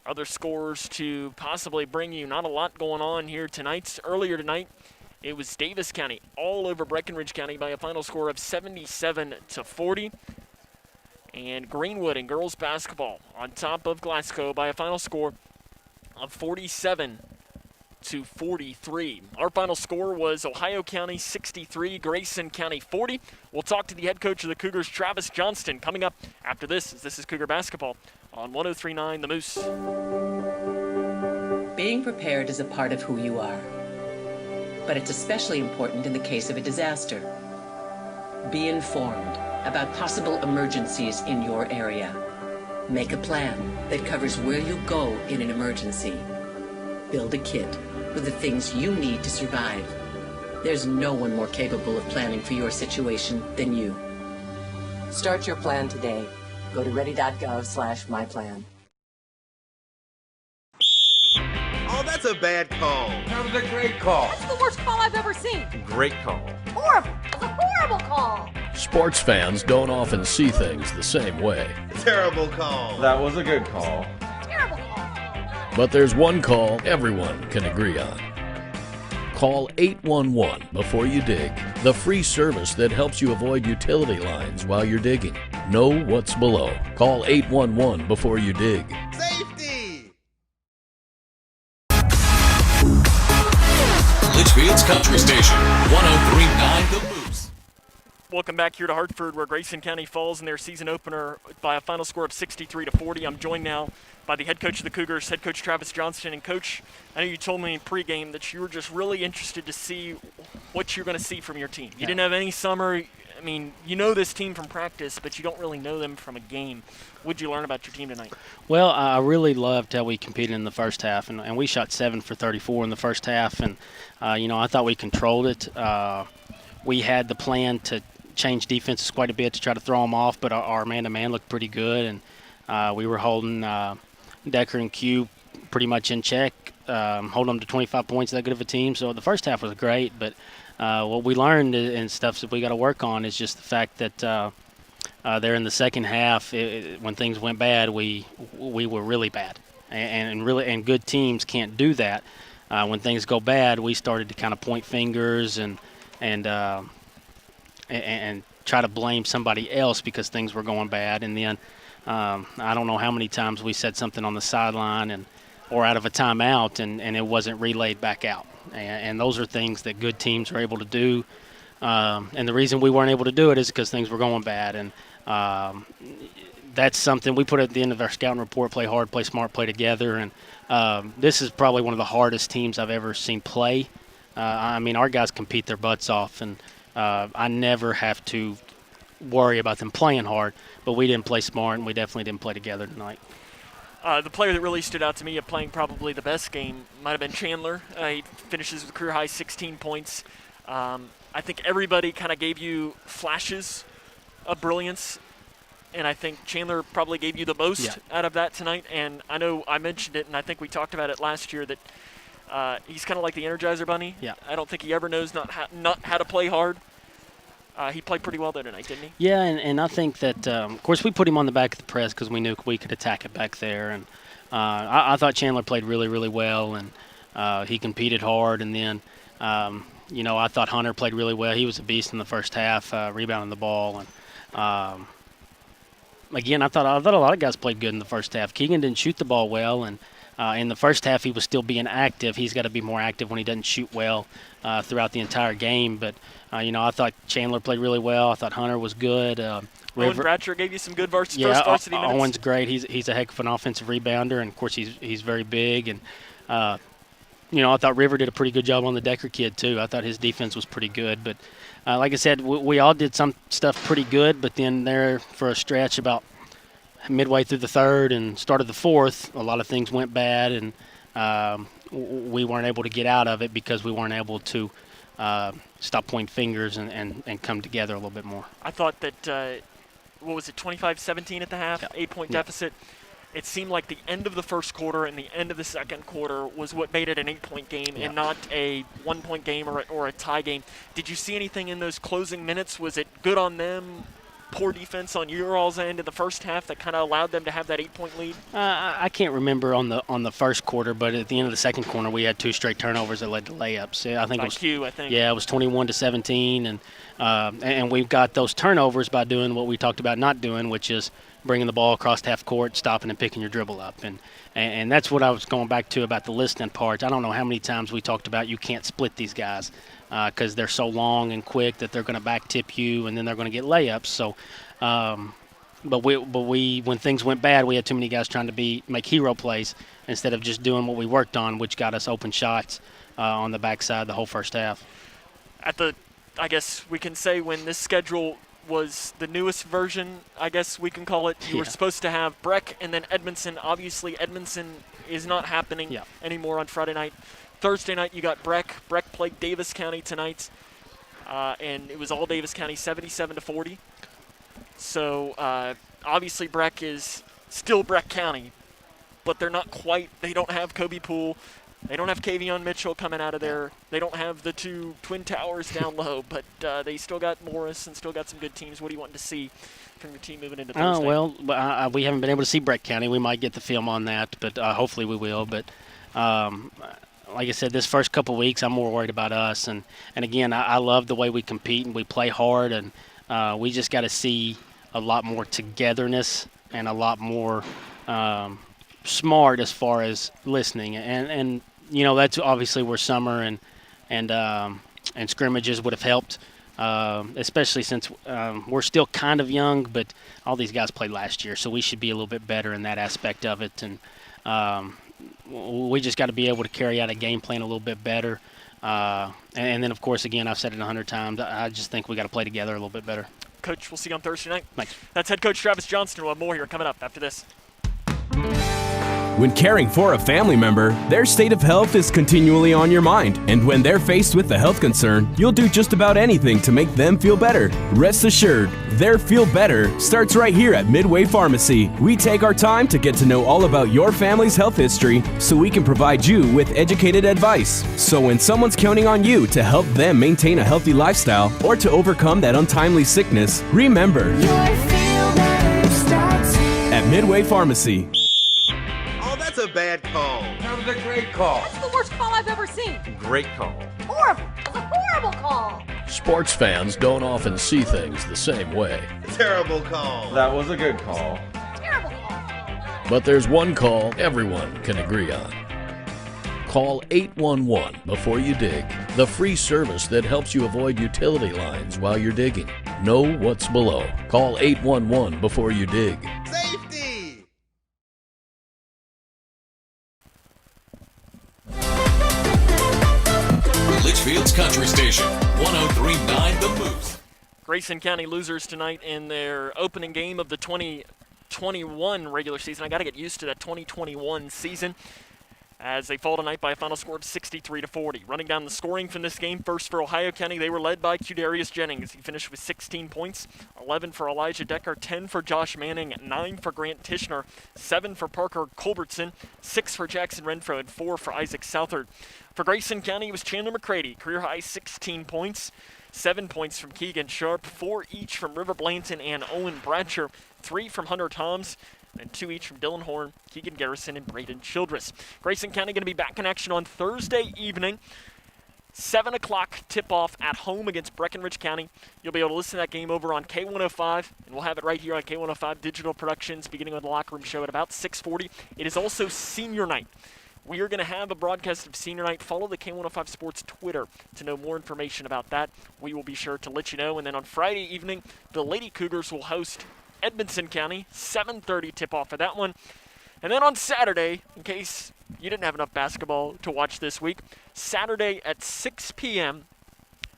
S1: Other scores to possibly bring you, not a lot going on here tonight. Earlier tonight, it was Davis County all over Breckenridge County by a final score of 77-40. And Greenwood in girls basketball on top of Glasgow by a final score of 47-43. Our final score was Ohio County 63, Grayson County 40. We'll talk to the head coach of the Cougars, Travis Johnston, coming up after this. This is Cougar Basketball on 103.9 The Moose.
S3: Being prepared is a part of who you are, but it's especially important in the case of a disaster. Be informed about possible emergencies in your area. Make a plan that covers where you go in an emergency. Build a kit with the things you need to survive. There's no one more capable of planning for your situation than you. Start your plan today. Go to ready.gov/myplan.
S13: Oh, that's a bad call.
S8: That was a great call.
S17: That's the worst call I've ever seen.
S13: Great call.
S17: Horrible. It's a horrible call.
S22: Sports fans don't often see things the same way.
S13: Terrible call.
S8: That was a good call.
S17: Terrible call.
S22: But there's one call everyone can agree on. Call 811 before you dig, the free service that helps you avoid utility lines while you're digging. Know what's below. Call 811 before you dig.
S13: Safety!
S25: Litchfield's Country Station, 103.9 The Moose.
S1: Welcome back here to Hartford, where Grayson County falls in their season opener by a final score of 63-40. I'm joined now by the head coach of the Cougars, head coach Travis Johnston. And Coach, I know you told me in pregame that you were just really interested to see what you're going to see from your team. You didn't have any summer. I mean, you know this team from practice, but you don't really know them from a game. What did you learn about your team tonight?
S5: Well, I really loved how we competed in the first half, and we shot 7 for 34 in the first half. And, I thought we controlled it. We had the plan to change defenses quite a bit to try to throw them off, but our man-to-man looked pretty good, and we were holding Decker and Q pretty much in check, holding them to 25 points, that good of a team. So the first half was great, but what we learned and stuff that we got to work on is just the fact that there in the second half, when things went bad, we were really bad, and good teams can't do that. When things go bad, we started to kind of point fingers and try to blame somebody else because things were going bad. And then I don't know how many times we said something on the sideline or out of a timeout, and it wasn't relayed back out. And those are things that good teams are able to do. And the reason we weren't able to do it is because things were going bad. And that's something we put at the end of our scouting report: play hard, play smart, play together. And this is probably one of the hardest teams I've ever seen play. Our guys compete their butts off, and I never have to worry about them playing hard, but we didn't play smart, and we definitely didn't play together tonight.
S1: The player that really stood out to me of playing probably the best game might have been Chandler. He finishes with career high 16 points. I think everybody kind of gave you flashes of brilliance, and I think Chandler probably gave you the most out of that tonight. And I know I mentioned it, and I think we talked about it last year, that he's kind of like the Energizer Bunny.
S5: Yeah.
S1: I don't think he ever knows not how to play hard. He played pretty well there tonight, didn't he?
S5: Yeah, and I think that, of course, we put him on the back of the press because we knew we could attack it back there. And I thought Chandler played really, really well, and he competed hard. And then, I thought Hunter played really well. He was a beast in the first half, rebounding the ball. And again, I thought a lot of guys played good in the first half. Keegan didn't shoot the ball well, and in the first half he was still being active. He's got to be more active when he doesn't shoot well throughout the entire game. But, I thought Chandler played really well. I thought Hunter was good.
S1: Owen Bratcher gave you some good first varsity minutes.
S5: Owen's great. He's a heck of an offensive rebounder, and, of course, he's very big. And, I thought River did a pretty good job on the Decker kid, too. I thought his defense was pretty good. But, like I said, we all did some stuff pretty good, but then there for a stretch about midway through the third and start of the fourth, a lot of things went bad, and we weren't able to get out of it because we weren't able to stop pointing fingers and come together a little bit more.
S1: I thought that, 25-17 at the half, 8-point deficit. It seemed like the end of the first quarter and the end of the second quarter was what made it an 8-point game and not a 1-point game or a tie game. Did you see anything in those closing minutes? Was it good on them? Poor defense on your all's end in the first half that kind of allowed them to have that 8-point lead?
S5: I can't remember on the first quarter, but at the end of the second quarter, we had 2 straight turnovers that led to layups. I think it was 21-17, and we've got those turnovers by doing what we talked about not doing, which is bringing the ball across half court, stopping and picking your dribble up, and that's what I was going back to about the listening part. I don't know how many times we talked about you can't split these guys because they're so long and quick that they're going to back tip you, and then they're going to get layups. So, but we when things went bad, we had too many guys trying to make hero plays instead of just doing what we worked on, which got us open shots on the backside the whole first half.
S1: I guess we can say when this schedule was the newest version, I guess we can call it. You were supposed to have Breck and then Edmondson. Obviously, Edmondson is not happening anymore on Friday night. Thursday night, you got Breck. Breck played Davis County tonight, and it was all Davis County, 77-40. So, obviously, Breck is still Breck County, but they're not quite. They don't have Kobe Poole. They don't have Kavion Mitchell coming out of there. They don't have the 2 Twin Towers down low, but they still got Morris and still got some good teams. What do you want to see from your team moving into Thursday?
S5: We haven't been able to see Breck County. We might get the film on that, but hopefully we will. But like I said, this first couple weeks, I'm more worried about us. And again, I love the way we compete and we play hard, and we just got to see a lot more togetherness and a lot more smart as far as listening. And that's obviously where summer and scrimmages would have helped, especially since we're still kind of young, but all these guys played last year, so we should be a little bit better in that aspect of it. And we just got to be able to carry out a game plan a little bit better. And then, of course, again, I've said it 100 times, I just think we got to play together a little bit better.
S1: Coach, we'll see you on Thursday night.
S5: Thanks.
S1: That's head coach Travis Johnston. We'll have more here coming up after this.
S4: When caring for a family member, their state of health is continually on your mind. And when they're faced with a health concern, you'll do just about anything to make them feel better. Rest assured, their feel better starts right here at Midway Pharmacy. We take our time to get to know all about your family's health history so we can provide you with educated advice. So when someone's counting on you to help them maintain a healthy lifestyle or to overcome that untimely sickness, remember, your feel better starts here. At Midway Pharmacy.
S13: That's a bad call.
S8: That was a great call.
S17: That's the worst call I've ever seen.
S8: Great call.
S17: Horrible. It's a horrible call.
S22: Sports fans don't often see things the same way.
S13: Terrible call.
S8: That was a good call.
S17: Terrible call.
S22: But there's one call everyone can agree on. Call 811 before you dig. The free service that helps you avoid utility lines while you're digging. Know what's below. Call 811 before you dig.
S13: Safety!
S25: Litchfield's Country Station, 103.9 The Moose.
S1: Grayson County losers tonight in their opening game of the 2021 regular season. I got to get used to that 2021 season. as they fall tonight by a final score of 63-40. Running down the scoring from this game, first for Ohio County, they were led by Qdarius Jennings. He finished with 16 points, 11 for Elijah Decker, 10 for Josh Manning, 9 for Grant Tishner, 7 for Parker Culbertson, 6 for Jackson Renfro, and 4 for Isaac Southard. For Grayson County, it was Chandler McCready, career high 16 points, 7 points from Keegan Sharp, 4 each from River Blanton and Owen Bratcher, 3 from Hunter Toms, and 2 each from Dylan Horn, Keegan Garrison, and Braden Childress. Grayson County going to be back in action on Thursday evening. 7 o'clock tip-off at home against Breckenridge County. You'll be able to listen to that game over on K105, and we'll have it right here on K105 Digital Productions, beginning with the Locker Room Show at about 6:40. It is also senior night. We are going to have a broadcast of senior night. Follow the K105 Sports Twitter to know more information about that. We will be sure to let you know. And then on Friday evening, the Lady Cougars will host Edmonson County, 7:30 tip-off for that one. And then on Saturday, in case you didn't have enough basketball to watch this week, Saturday at 6 p.m.,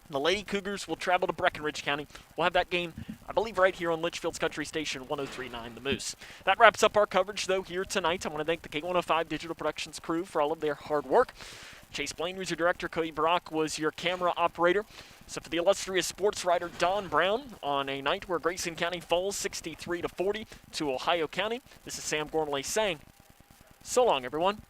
S1: the Lady Cougars will travel to Breckenridge County. We'll have that game, I believe, right here on Litchfield's Country Station 103.9 The Moose. That wraps up our coverage, though, here tonight. I want to thank the K105 Digital Productions crew for all of their hard work. Chase Blaine was your director. Cody Brock was your camera operator. So for the illustrious sports writer Don Brown, on a night where Grayson County falls 63-40 to Ohio County, this is Sam Gormley saying, so long, everyone.